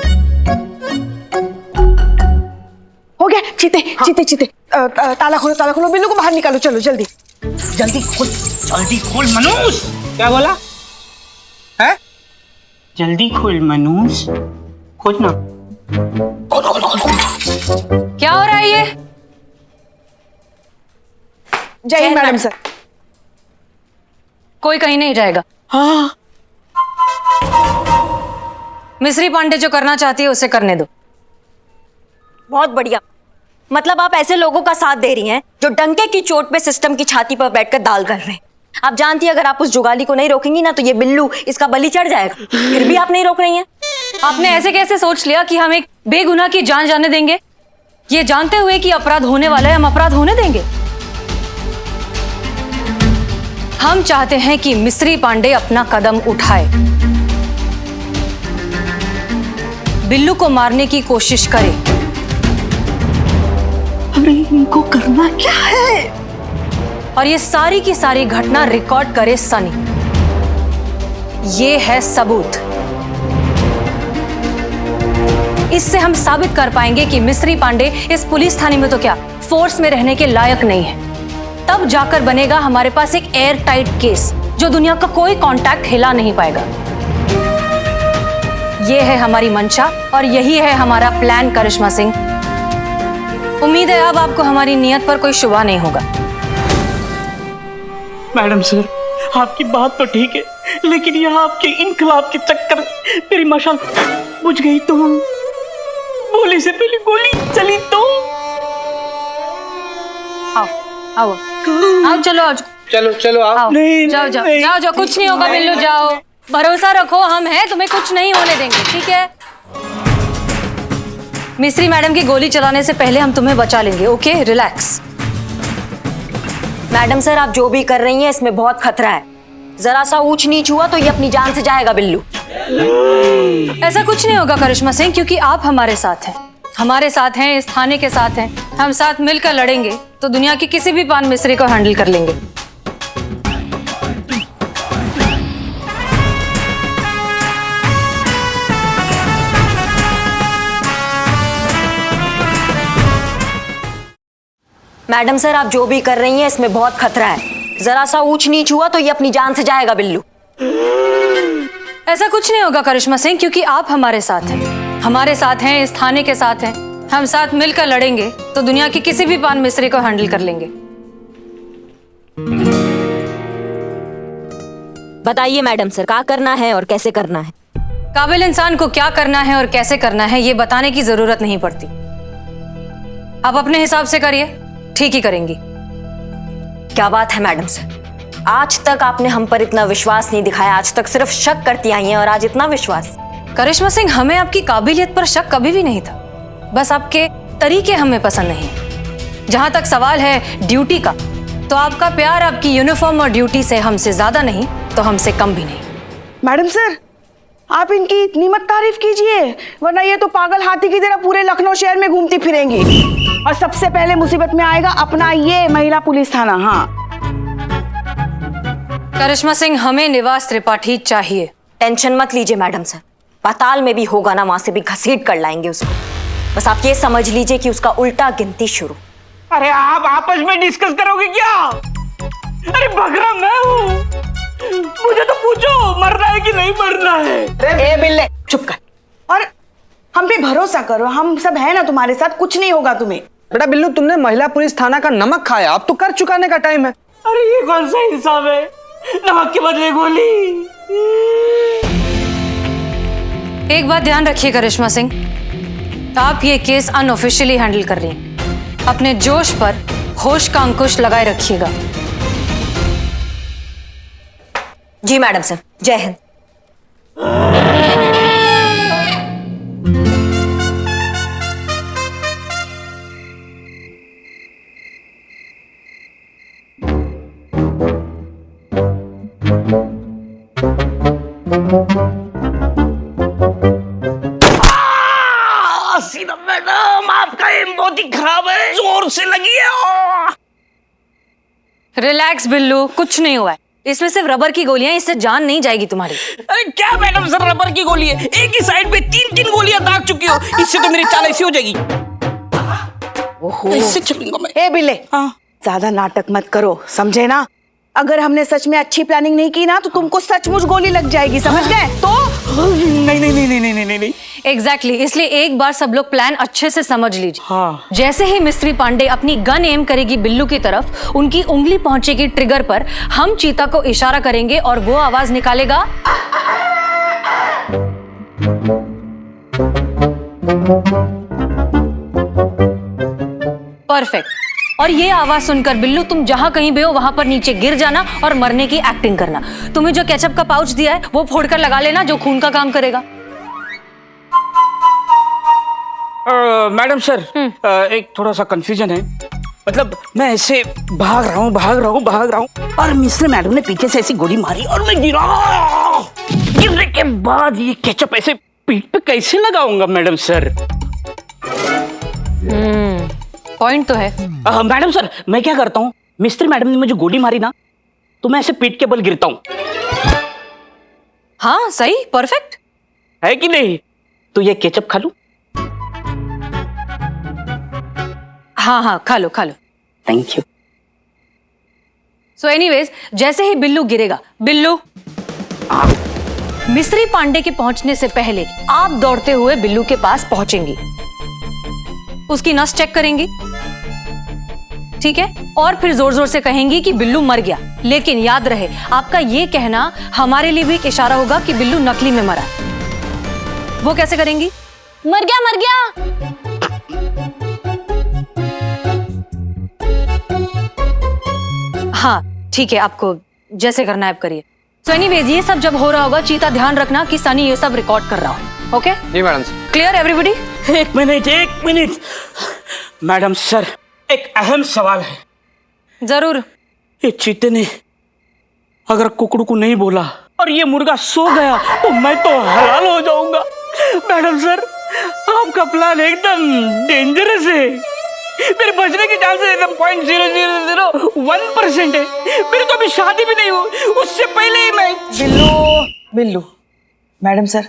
हो गया। चीते ताला खोलो, बिल्लू को बाहर निकालो, चलो जल्दी खोल मनूस। क्या बोला है? जल्दी खोल मनूस, खोल ना। क्या हो रहा है ये? जय हिंद मैडम सर। कोई कहीं नहीं जाएगा। हाँ। मिस्री पांडे जो करना चाहती है उसे करने दो। बहुत बढ़िया, मतलब आप ऐसे लोगों का साथ दे रही हैं जो डंके की चोट पे सिस्टम की छाती पर बैठकर दाल कर रहे हैं। आप जानती है अगर आप उस जुगाली को नहीं रोकेंगी ना तो ये बिल्लू इसका बलि चढ़ जाएगा, फिर भी आप नहीं रोक रही हैं। आपने ऐसे कैसे सोच लिया कि हम एक बेगुनाह की जान जाने देंगे? ये जानते हुए कि अपराध होने वाला है, हम अपराध होने देंगे? हम चाहते हैं कि मिस्री पांडे अपना कदम उठाए, बिल्लू को मारने की कोशिश करे। अरे इनको करना क्या है? और ये सारी की सारी घटना रिकॉर्ड करे सनी। ये है सबूत। इससे हम साबित कर पाएंगे कि मिस्री पांडे इस पुलिस थाने में तो क्या फोर्स में रहने के लायक नहीं है। तब जाकर बनेगा हमारे पास एक एयर टाइट केस जो दुनिया का कोई कांटेक्ट हिला नहीं पाएगा। यह है हमारी मंशा और यही है हमारा प्लान करिश्मा सिंह। उम्मीद है अब आपको हमारी नियत पर कोई शुबा नहीं होगा। मैडम सर आपकी बात तो ठीक है, लेकिन यहाँ आपके इनकलाब के चक्कर मेरी मशाल बुझ गई तो गोली से पहले गोली चली तो। आओ चलो आओ। नहीं, जाओ नहीं, जाओ कुछ नहीं होगा बिल्लू, जाओ, भरोसा रखो, हम हैं, तुम्हें कुछ नहीं होने देंगे, ठीक है? मिस्री मैडम की गोली चलाने से पहले हम तुम्हें बचा लेंगे, ओके? रिलैक्स। मैडम सर आप जो भी कर रही हैं इसमें बहुत खतरा है, जरा सा ऊंच नीच हुआ तो ये अपनी जान से जाएगा बिल्लू। ऐसा कुछ नहीं होगा करिश्मा सिंह, क्योंकि आप हमारे साथ हैं, हमारे साथ हैं, इस थाने के साथ हैं। हम साथ मिलकर लड़ेंगे तो दुनिया की किसी भी पान मिस्त्री को हैंडल कर लेंगे। मैडम सर, आप जो भी कर रही हैं इसमें बहुत खतरा है। जरा सा ऊंच नीच हुआ तो ये अपनी जान से जाएगा बिल्लू। ऐसा कुछ नहीं होगा करिश्मा सिंह, क्योंकि आप हमारे साथ हैं, हमारे साथ हैं, इस थाने के साथ हैं। हम साथ मिलकर लड़ेंगे तो दुनिया की किसी भी पान मिस्त्री को हैंडल कर लेंगे। बताइए मैडम सर, क्या करना है और कैसे करना है? काबिल इंसान को क्या करना है और कैसे करना है ये बताने की जरूरत नहीं पड़ती। आप अपने हिसाब से करिए, ठीक ही करेंगी। क्या बात है मैडम सर, आज तक आपने हम पर इतना विश्वास नहीं दिखाया। आज तक सिर्फ शक करती आई हैं और आज इतना विश्वास। करिश्मा सिंह, हमें आपकी काबिलियत पर शक कभी भी नहीं था, बस आपके तरीके हमें पसंद नहीं है। जहां तक सवाल है ड्यूटी का, तो आपका प्यार आपकी यूनिफॉर्म और ड्यूटी से हमसे ज्यादा नहीं तो हमसे कम भी नहीं। मैडम सर, आप इनकी इतनी मत तारीफ कीजिए, वरना ये तो पागल हाथी की तरह पूरे लखनऊ शहर में घूमती फिरेंगी और सबसे पहले मुसीबत में आएगा अपना ये महिला पुलिस थाना। हाँ करिश्मा सिंह, हमें निवास त्रिपाठी चाहिए। टेंशन मत लीजिए मैडम सर, पाताल में भी होगा ना, वहां से भी घसीट कर लाएंगे उसको। बस आप ये समझ लीजिए कि उसका उल्टा गिनती शुरू। अरे आप आपस में डिस्कस करोगे क्या? अरे बकरा मैं हूँ, मुझे तो पूछो मरना है कि नहीं मरना है। ए बिल्ले, चुप कर और हम पे भरोसा करो, हम सब है ना तुम्हारे साथ, कुछ नहीं होगा तुम्हें। बेटा बिल्लू, तुमने महिला पुलिस थाना का नमक खाया, अब तो कर चुकाने का टाइम है। अरे ये कौन सा इंसाफ है, नमक के बदले गोली। एक बात ध्यान रखिए करिश्मा सिंह, आप ये केस अनऑफिशियली हैंडल कर रही हैं। अपने जोश पर होश का अंकुश लगाए रखिएगा। जी मैडम सर, जय हिंद। हसीना मैडम, आपका एम बहुत ही खराब है, जोर से लगी है। रिलैक्स बिल्लू, कुछ नहीं हुआ है, इसमें सिर्फ रबर की गोलियां, इससे जान नहीं जाएगी तुम्हारी। अरे क्या मैडम सर, रबर की गोली है, एक ही साइड पे 3-3 गोलियां दाग चुकी हो, इससे तो मेरी चाल ऐसी हो जाएगी। इससे चलूंगा मैं। ए बिल्ले, ज्यादा नाटक मत करो, समझे ना? अगर हमने सच में अच्छी प्लानिंग नहीं की ना तो तुमको सचमुच गोली लग जाएगी, समझ गए? तो नहीं। एग्जैक्टली, इसलिए एक बार सब लोग प्लान अच्छे से समझ लीजिए। हाँ। जैसे ही मिस्त्री पांडे अपनी गन एम करेगी बिल्लू की तरफ, उनकी उंगली पहुंचेगी ट्रिगर पर, हम चीता को इशारा करेंगे और वो आवाज निकालेगा। परफेक्ट। और ये आवाज सुनकर बिल्लू तुम जहां कहीं भी हो वहां पर नीचे गिर जाना और मरने की एक्टिंग करना। तुम्हें जो केचप का पाउच दिया है वो फोड़कर लगा लेना, जो खून का काम करेगा। मैडम सर, एक थोड़ा सा कंफ्यूजन है। मतलब मैं ऐसे भाग रहा हूँ और मिस्टर मैडम ने पीछे से ऐसी गोली मारी और मैं गिरा। गिरने के बाद ये केचप ऐसे पीठ पे कैसे लगाऊंगा मैडम सर? पॉइंट तो है। मैडम सर, मैं क्या करता हूँ, मिस्टर मैडम ने मुझे गोली मारी ना तो मैं ऐसे पीठ के बल गिरता हूँ। हाँ सही, परफेक्ट है कि नहीं? तो ये केचप खा लूं? हाँ, खा लो। Thank you. सो एनीवेज, जैसे ही बिल्लू गिरेगा, बिल्लू, मिस्त्री पांडे के पहुंचने से पहले आप दौड़ते हुए बिल्लू के पास पहुंचेंगी, उसकी नस चेक करेंगी, ठीक है? और फिर जोर जोर से कहेंगी कि बिल्लू मर गया। लेकिन याद रहे, आपका ये कहना हमारे लिए भी एक इशारा होगा कि बिल्लू नकली में मरा। वो कैसे करेंगी? मर गया। हाँ ठीक है, आपको जैसे करना है आप करिए। सो एनीवेज, ये सब जब हो रहा होगा, चीता ध्यान रखना कि सनी ये सब रिकॉर्ड कर रहा हो। ओके जी मैडम। Clear everybody? एक मिनट मैडम सर, एक अहम सवाल है। जरूर। ये चीते ने अगर कुकड़ू को नहीं बोला और ये मुर्गा सो गया तो मैं तो हलाल हो जाऊंगा। मैडम सर, आपका प्लान एकदम डेंजरस है। मेरे बचने की चांसेस एकदम 0.0001% है। मेरी तो अभी शादी भी नहीं हुई, उससे पहले ही मैं। बिल्लू, मैडम सर,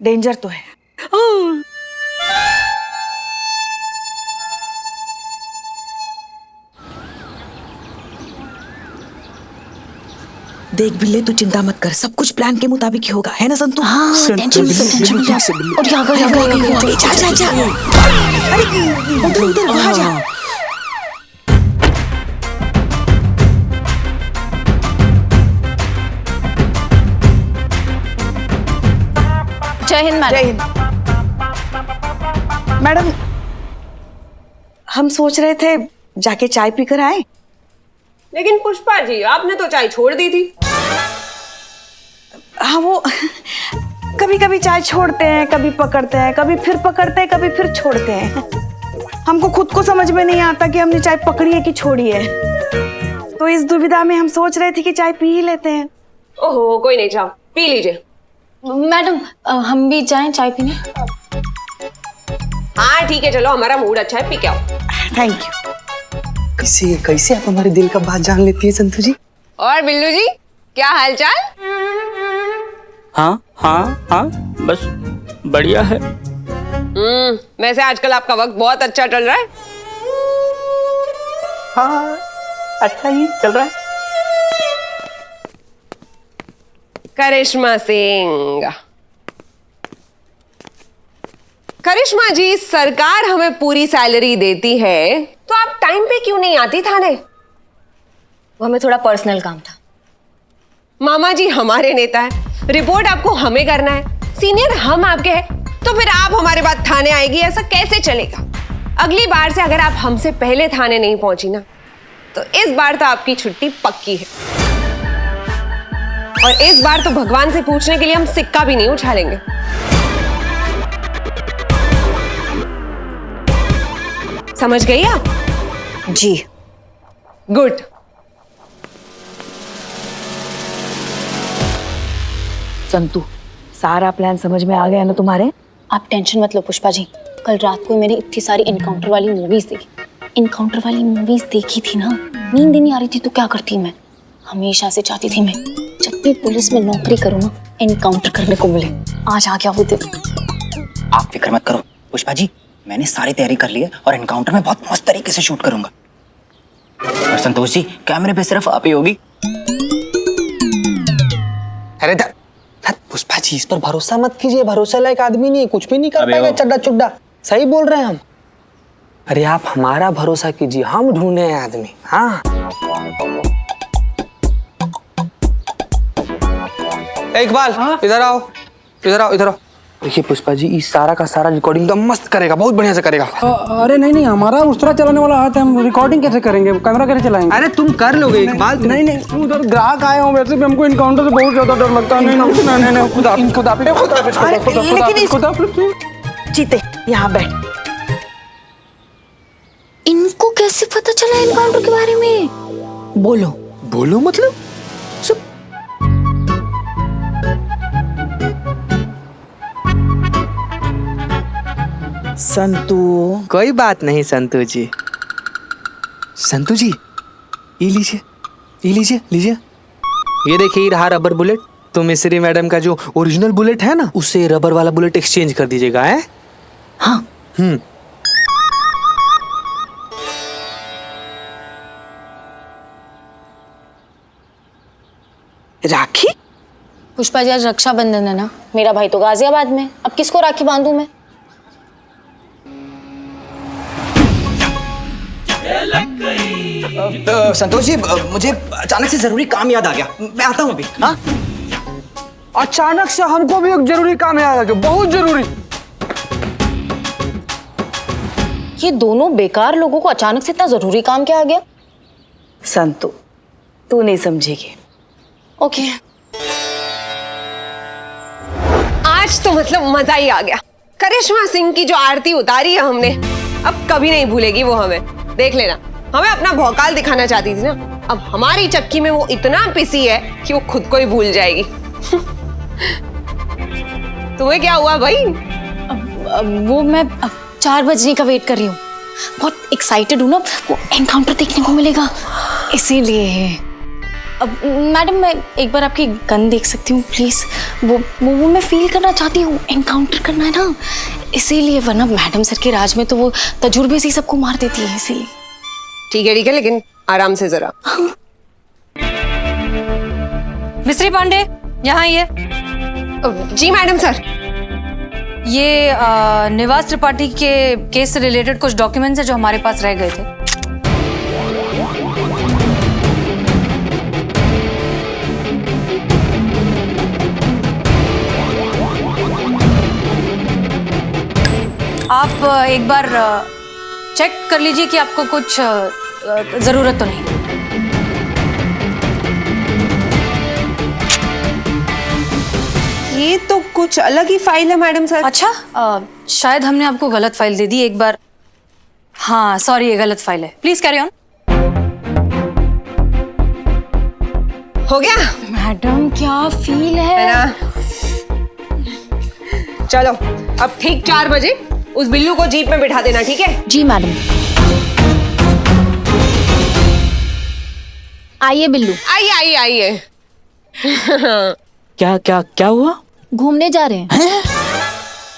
डेंजर तो है। देख बिल्ले, तू चिंता मत कर, सब कुछ प्लान के मुताबिक ही होगा, है ना संतू? हाँ, टेंशन मत ले। और यहाँ कर, जा। अरे उधर वहां जा। जय हिंद मैडम। जय हिंद। मैडम, हम सोच रहे थे जाके चाय पीकर आए। लेकिन पुष्पा जी, आपने तो चाय छोड़ दी थी। हाँ, वो कभी कभी चाय छोड़ते हैं, कभी पकड़ते हैं, कभी फिर पकड़ते हैं, कभी फिर छोड़ते हैं। हमको खुद को समझ में नहीं आता कि हमने चाय पकड़ी है कि छोड़ी है। तो इस दुविधा में हम सोच रहे थे कि चाय पी ही लेते हैं। ओहो, कोई नहीं, जाओ पी लीजिए। मैडम, हम भी जाएं चाय पीने? हाँ ठीक है, चलो, हमारा मूड अच्छा है, पी के आओ। Thank you. कैसे आप हमारे दिल का बात जान लेती है संतू जी? और बिल्लू जी, क्या हालचाल? हाँ, बस बढ़िया है। वैसे आजकल आपका वक्त बहुत अच्छा चल रहा है। हाँ, अच्छा ही चल रहा है। करिश्मा सिंह। करिश्मा जी, सरकार हमें पूरी सैलरी देती है, तो आप टाइम पे क्यों नहीं आती थाने? वो हमें थोड़ा पर्सनल काम था। मामा जी हमारे नेता है, रिपोर्ट आपको हमें करना है, सीनियर हम आपके हैं, तो फिर आप हमारे बाद थाने आएगी, ऐसा कैसे चलेगा? अगली बार से अगर आप हमसे पहले थाने नहीं पहुंची ना, तो इस बार तो आपकी छुट्टी पक्की है। और इस बार तो भगवान से पूछने के लिए हम सिक्का भी नहीं उछालेंगे। समझ गई आप? जी। गुड। संतू, सारा प्लान समझ में आ गया ना तुम्हारे? आप टेंशन मत लो पुष्पा जी। कल रात को मैंने इतनी सारी इनकाउंटर वाली मूवीज देखी थी ना, नींद नहीं आ रही थी तो क्या करती मैं, हमेशा से चाहती थी मैं जब भी पुलिस में नौकरी करूँ ना, एनकाउंटर करने को मिले। आज आ गया वो दिन। आप फिक्र मत करो पुष्पा जी, मैंने सारी तैयारी कर ली है और एनकाउंटर में बहुत मस्त तरीके से शूट करूंगा। और संतोष जी, कैमरे पे सिर्फ आप ही होगी। अरे पुष्पा जी, इस पर भरोसा मत कीजिए, भरोसा लायक आदमी नहीं है, कुछ भी नहीं कर पाएगा, चड्डा चुड्डा। सही बोल रहे हैं हम। अरे आप हमारा भरोसा कीजिए, हम ढूंढे हैं आदमी। हाँ, इकबाल, इधर आओ। देखिए पुष्पा जी, इस सारा का सारा रिकॉर्डिंग तो मस्त करेगा, बहुत बढ़िया से करेगा। अरे नहीं, हमारा उस तरह चलाने वाला हाथ है, हम रिकॉर्डिंग कैसे करेंगे, कैमरा कैसे चलाएंगे? अरे तुम कर लोगे इकबाल। नहीं, उधर ग्राहक आए हो, वैसे भी हमको इनकाउंटर से बहुत ज्यादा डर लगता है। नहीं, खुदा जीते, यहाँ बैठ। इनको कैसे पता चला एनकाउंटर के बारे में? बोलो मतलब सब। संतू, कोई बात नहीं संतू जी। ये लीजिए। ये देखिए, ये रहा रबर बुलेट। तो मिस्री मैडम का जो ओरिजिनल बुलेट है ना, उससे रबर वाला बुलेट एक्सचेंज कर दीजिएगा। है? हाँ। राखी? पुष्पा जी, आज रक्षाबंधन है ना, मेरा भाई तो गाजियाबाद में, अब किसको राखी बांधूं मैं? संतोष जी, मुझे अचानक से जरूरी काम याद आ गया, मैं आता हूँ अभी। हाँ, अचानक से हमको भी एक जरूरी काम याद आ गया, बहुत जरूरी। ये दोनों बेकार लोगों को अचानक से इतना जरूरी काम क्या आ गया? संतू, तू नहीं समझेगी। ओके। आज तो मतलब मजा ही आ गया। करिश्मा सिंह की जो आरती उतारी है हमने, अब कभी नहीं भूलेगी वो हमें। देख लेना, हमें अपना भौकाल दिखाना चाहती थी ना, अब हमारी चक्की में वो इतना पिसी है कि वो खुद को ही भूल जाएगी। तुम्हें क्या हुआ भाई? वो मैं 4 बजने का वेट कर रही हूँ, बहुत एक्साइटेड हूँ ना, वो एनकाउंटर देखने को मिलेगा इसीलिए। अब मैडम मैं एक बार आपकी गन देख सकती हूँ प्लीज? वो मैं फील करना चाहती हूँ, एनकाउंटर करना है ना इसीलिए, वरना मैडम सर के राज में तो वो तजुर्बे से ही सबको मार देती है इसीलिए। ठीक है लेकिन आराम से जरा। मिस्त्री पांडे यहाँ आइए। जी मैडम सर। ये निवास त्रिपाठी के केस से रिलेटेड कुछ डॉक्यूमेंट्स हैं जो हमारे पास रह गए थे। आप एक बार चेक कर लीजिए कि आपको कुछ जरूरत तो नहीं। ये तो कुछ अलग ही फाइल है मैडम सर। अच्छा शायद हमने आपको गलत फाइल दे दी एक बार। हाँ सॉरी, ये गलत फाइल है। Please carry on. हो गया मैडम क्या फील है ना? चलो अब ठीक 4 बजे उस बिल्लू को जीप में बिठा देना, ठीक है? जी मैडम। आइए बिल्लू। आइए। क्या हुआ? घूमने जा रहे हैं।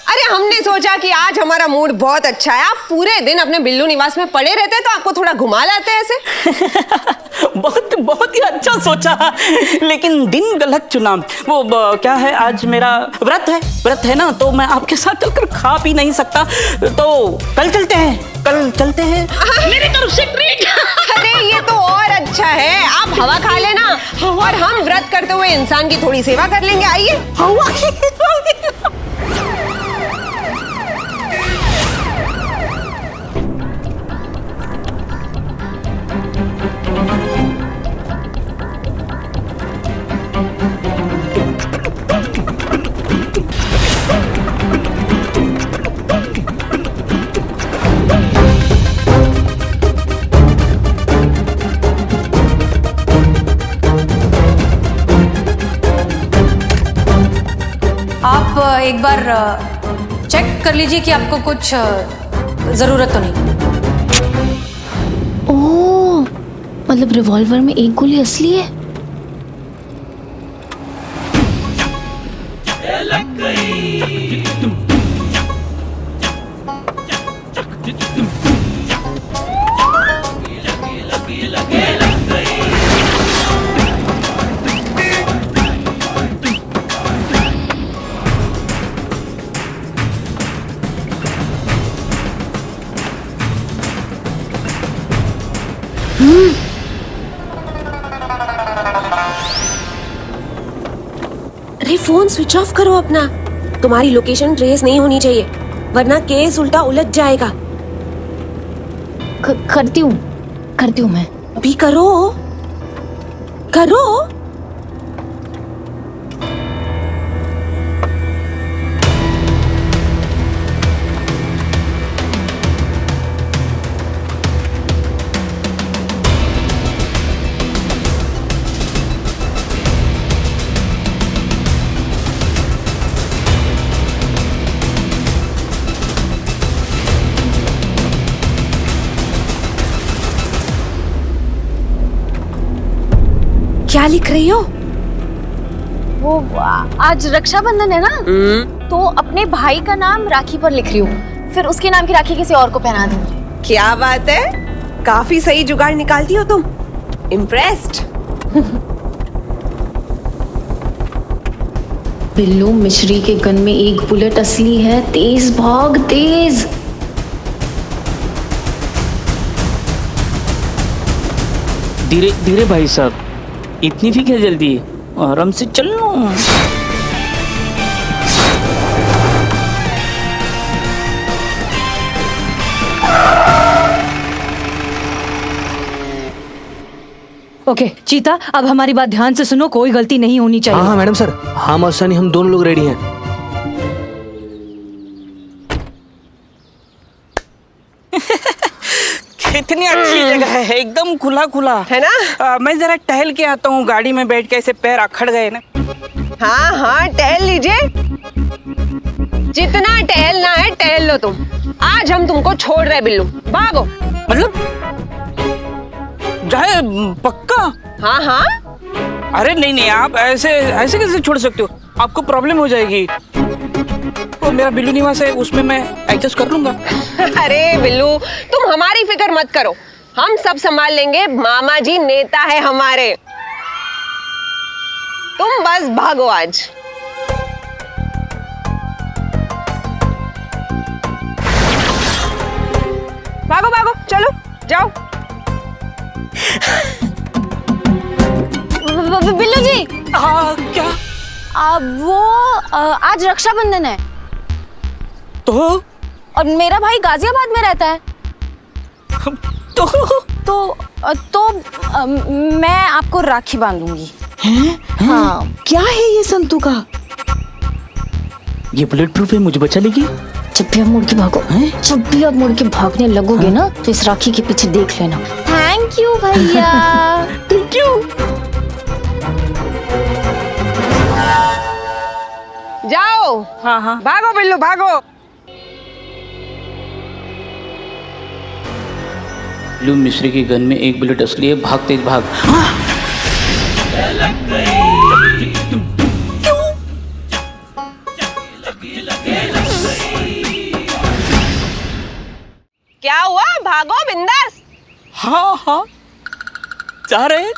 अरे हमने सोचा कि आज हमारा मूड बहुत अच्छा है, आप पूरे दिन अपने बिल्लू निवास में पड़े रहते हैं तो आपको थोड़ा घुमा लाते हैं ऐसे। बहुत ही अच्छा सोचा, लेकिन दिन गलत चुना। वो क्या है, आज मेरा व्रत है ना, तो मैं आपके साथ चलकर खा पी नहीं सकता, तो कल चलते हैं। मेरी तरफ से ट्रीट। अरे ये तो और अच्छा है, आप हवा खा लेना और हम व्रत करते हुए इंसान की थोड़ी सेवा कर लेंगे। आइए। आप एक बार चेक कर लीजिए कि आपको कुछ जरूरत तो नहीं। ओह, मतलब रिवॉल्वर में एक गोली असली है। अरे फोन स्विच ऑफ करो अपना, तुम्हारी लोकेशन ट्रेस नहीं होनी चाहिए वरना केस उल्टा उलझ जाएगा। करती हूँ मैं। अभी करो। क्या लिख रही हो? वो आज रक्षाबंधन है ना, तो अपने भाई का नाम राखी पर लिख रही हूँ, फिर उसके नाम की राखी किसी और को पहना दूंगी। क्या बात है, काफी सही जुगाड़ निकालती हो तुम। इम्प्रेस्ड। बिल्लू मिश्री के गन में एक बुलेट असली है, तेज भाग तेज। धीरे भाई साहब, इतनी भी क्या जल्दी, आराम से चल लो। ओके चीता, अब हमारी बात ध्यान से सुनो, कोई गलती नहीं होनी चाहिए। हाँ मैडम सर, हम और सनी हम दोनों लोग रेडी हैं। कितनी अच्छी जगह है, एकदम खुला खुला है ना। मैं जरा टहल के आता हूँ, गाड़ी में बैठ के ऐसे पैर अखड़ गए ना। हाँ हाँ टहल लीजिए, जितना टहलना है टहल लो तुम। आज हम तुमको छोड़ रहे बिल्लू, भागो। मतलब जाए पक्का? हाँ हाँ। अरे नहीं नहीं, आप ऐसे ऐसे कैसे छोड़ सकते हो, आपको प्रॉब्लम हो जाएगी। तो मेरा बिल्लू निवास है, उसमें मैं एडजस्ट कर लूंगा। अरे बिल्लू तुम हमारी फिक्र मत करो, हम सब संभाल लेंगे, मामा जी नेता है हमारे। तुम बस भागो आज। भागो भागो, चलो जाओ। बिल्लू जी। क्या? वो आज रक्षाबंधन है तो और मेरा भाई गाजियाबाद में रहता है। तो मैं आपको राखी बांधूंगी। हाँ क्या है ये संतू का? ये बुलेट प्रूफ है, मुझे बचा लेगी। जब भी आप मुड़ के भागो, जब भी आप मुड़ के भागने लगोगे ना, तो इस राखी के पीछे देख लेना। थैंक यू भैया। Thank you. जाओ। हाँ हाँ भागो बिल्लू भागो। बिल्लू मिश्री की गन में एक बुलेट असली है, भाग तेज भाग। क्या हुआ, भागो बिंदास। हाँ हाँ जा रहे हैं।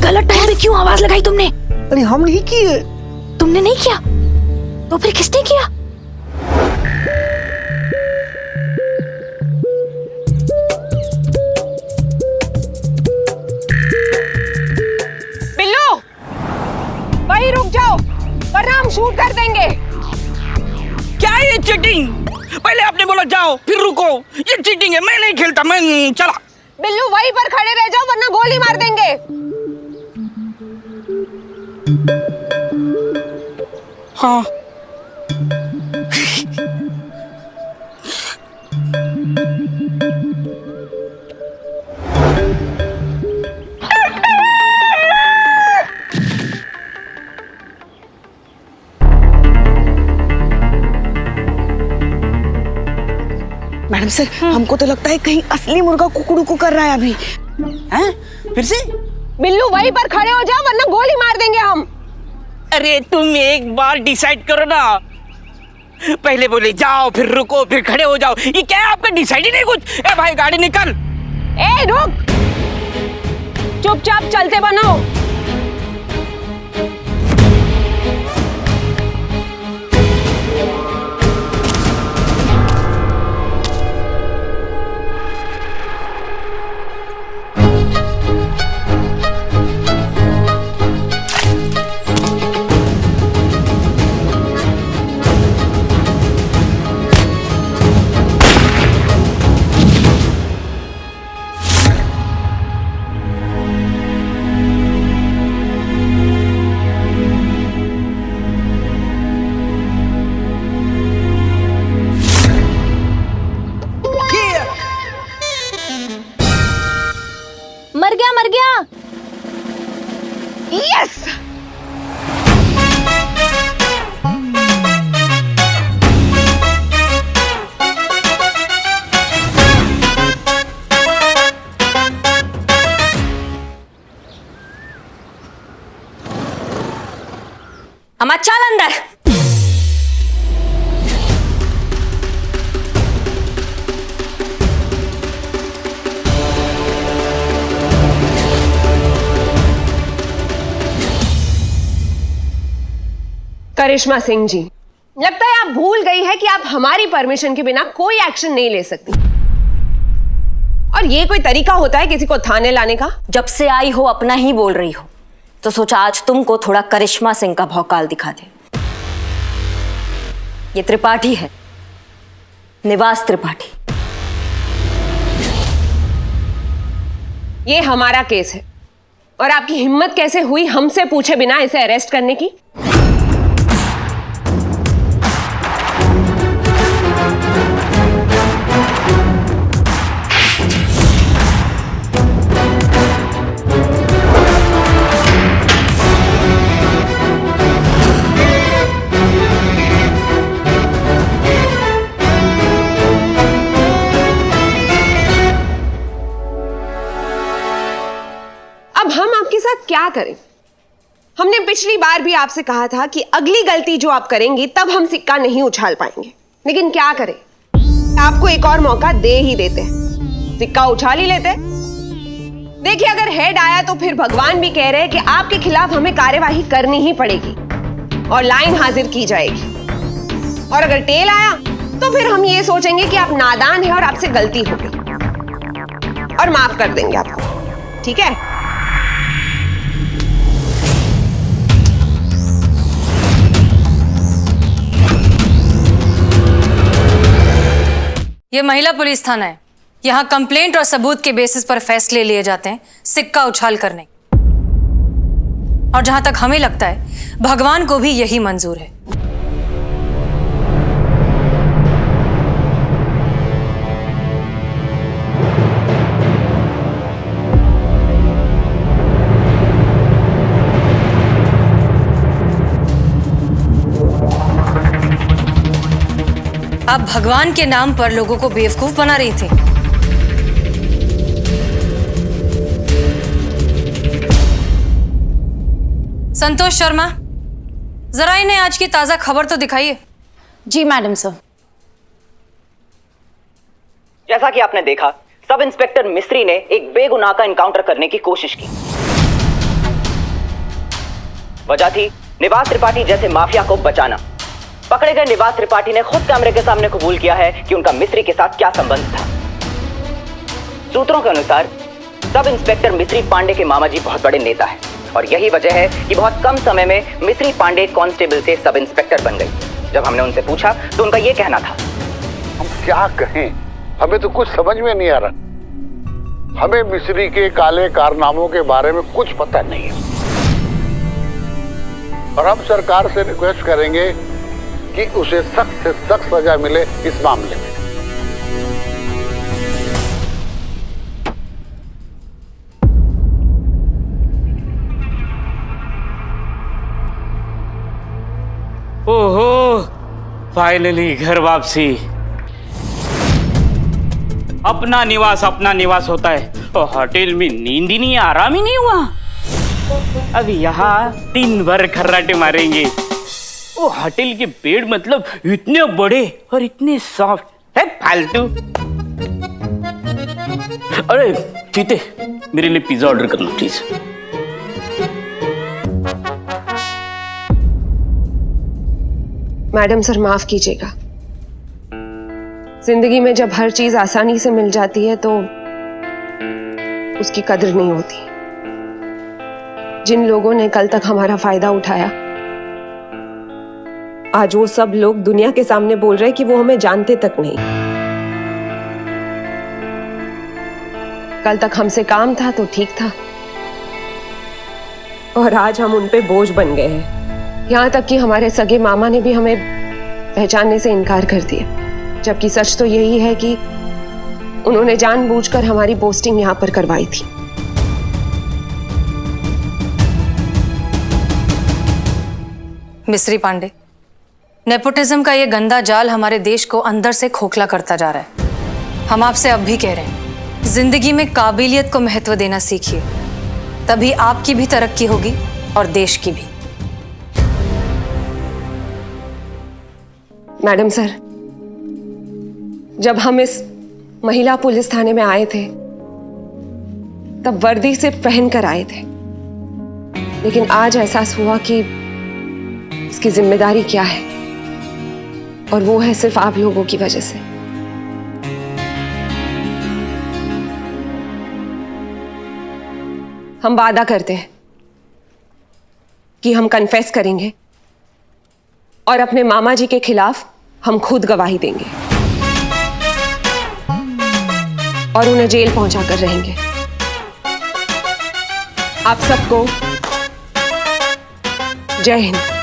गलत टाइम पे क्यों आवाज लगाई तुमने? अरे हम नहीं किए। तुमने नहीं किया तो फिर किसने किया? बिल्लू वहीं रुक जाओ वरना हम शूट कर देंगे। क्या है ये चीटिंग? पहले आपने बोला जाओ फिर रुको, ये चीटिंग है, मैं नहीं खेलता, मैं चला। बिल्लू वहीं पर खड़े रह जाओ वरना गोली मार देंगे। हाँ मैडम सर, हमको तो लगता है कहीं असली मुर्गा कुकड़ू कर रहा है अभी। हैं? फिर से? बिल्लू वहीं पर खड़े हो जाओ वरना गोली मार देंगे हम। अरे तुम एक बार डिसाइड करो ना, पहले बोले जाओ फिर रुको फिर खड़े हो जाओ, ये क्या है आपका डिसाइड ही नहीं कुछ। ए भाई गाड़ी निकल। ए रुक, चुपचाप चलते बनो। मर गया। यस। हम चल अंदर। करिश्मा सिंह जी, लगता है आप भूल गई है कि आप हमारी परमिशन के बिना कोई एक्शन नहीं ले सकती। और ये कोई तरीका होता है किसी को थाने लाने का? जब से आई हो अपना ही बोल रही हो, तो सोचा आज तुमको थोड़ा करिश्मा सिंह का भौकाल दिखा दे। ये त्रिपाठी है, निवास त्रिपाठी। ये हमारा केस है और आपकी हिम्मत कैसे हुई हमसे पूछे बिना इसे अरेस्ट करने की? अब हम आपके साथ क्या करें? हमने पिछली बार भी आपसे कहा था कि अगली गलती जो आप करेंगी तब हम सिक्का नहीं उछाल पाएंगे, लेकिन क्या करें, आपको एक और मौका दे ही देते हैं, सिक्का उछाल ही लेते। देखिए, अगर हेड आया तो फिर भगवान भी कह रहे हैं कि आपके खिलाफ हमें कार्यवाही करनी ही पड़ेगी और लाइन हाजिर की जाएगी। और अगर टेल आया तो फिर हम ये सोचेंगे कि आप नादान हैं और आपसे गलती हो गई और माफ कर देंगे आपको, ठीक है? ये महिला पुलिस थाना है। यहाँ कंप्लेंट और सबूत के बेसिस पर फैसले लिए जाते हैं, सिक्का उछाल करने। और जहां तक हमें लगता है भगवान को भी यही मंजूर है। आप भगवान के नाम पर लोगों को बेवकूफ बना रही थी। संतोष शर्मा, जरा इन्हें आज की ताजा खबर तो दिखाइए। जी मैडम सर। जैसा कि आपने देखा, सब इंस्पेक्टर मिस्त्री ने एक बेगुनाह का एनकाउंटर करने की कोशिश की। वजह थी निवास त्रिपाठी जैसे माफिया को बचाना। पकड़े गए निवास त्रिपाठी ने खुद कैमरे के सामने कबूल किया है कि उनका मिस्त्री के साथ क्या संबंध था। सूत्रों के अनुसार सब इंस्पेक्टर मिस्त्री पांडे के मामा जी बहुत बड़े नेता हैं और यही वजह है कि बहुत कम समय में मिस्त्री पांडे कांस्टेबल से सब इंस्पेक्टर बन गई। जब हमने उनसे पूछा तो उनका यह कहना था, हम क्या कहें, हमें तो कुछ समझ में नहीं आ रहा। हमें मिस्त्री के काले कारनामों के बारे में कुछ पता नहीं है और हम सरकार से रिक्वेस्ट करेंगे कि उसे सख्त से सख्त सजा मिले इस मामले में। ओहो, फाइनली घर वापसी। अपना निवास होता है और होटल में नींद ही नहीं, आराम ही नहीं हुआ। अब यहाँ दिन भर खर्राटे मारेंगे। वो होटल के बेड मतलब इतने बड़े और इतने सॉफ्ट है, फालतू। अरे चीते, मेरे लिए पिज्जा ऑर्डर करना प्लीज। मैडम सर, माफ कीजिएगा। जिंदगी में जब हर चीज आसानी से मिल जाती है तो उसकी कदर नहीं होती। जिन लोगों ने कल तक हमारा फायदा उठाया, आज वो सब लोग दुनिया के सामने बोल रहे हैं कि वो हमें जानते तक नहीं। कल तक हमसे काम था तो ठीक था और आज हम उन पे बोझ बन गए हैं। यहां तक कि हमारे सगे मामा ने भी हमें पहचानने से इनकार कर दिया, जबकि सच तो यही है कि उन्होंने जानबूझकर हमारी पोस्टिंग यहां पर करवाई थी। मिस्त्री पांडे, नेपोटिज्म का ये गंदा जाल हमारे देश को अंदर से खोखला करता जा रहा है। हम आपसे अब भी कह रहे हैं, जिंदगी में काबिलियत को महत्व देना सीखिए, तभी आपकी भी तरक्की होगी और देश की भी। मैडम सर, जब हम इस महिला पुलिस थाने में आए थे तब वर्दी से पहन कर आए थे, लेकिन आज एहसास हुआ कि इसकी जिम्मेदारी क्या है। और वो है सिर्फ आप लोगों की वजह से। हम वादा करते हैं कि हम कन्फेस करेंगे और अपने मामा जी के खिलाफ हम खुद गवाही देंगे और उन्हें जेल पहुंचाकर रहेंगे। आप सबको जय हिंद।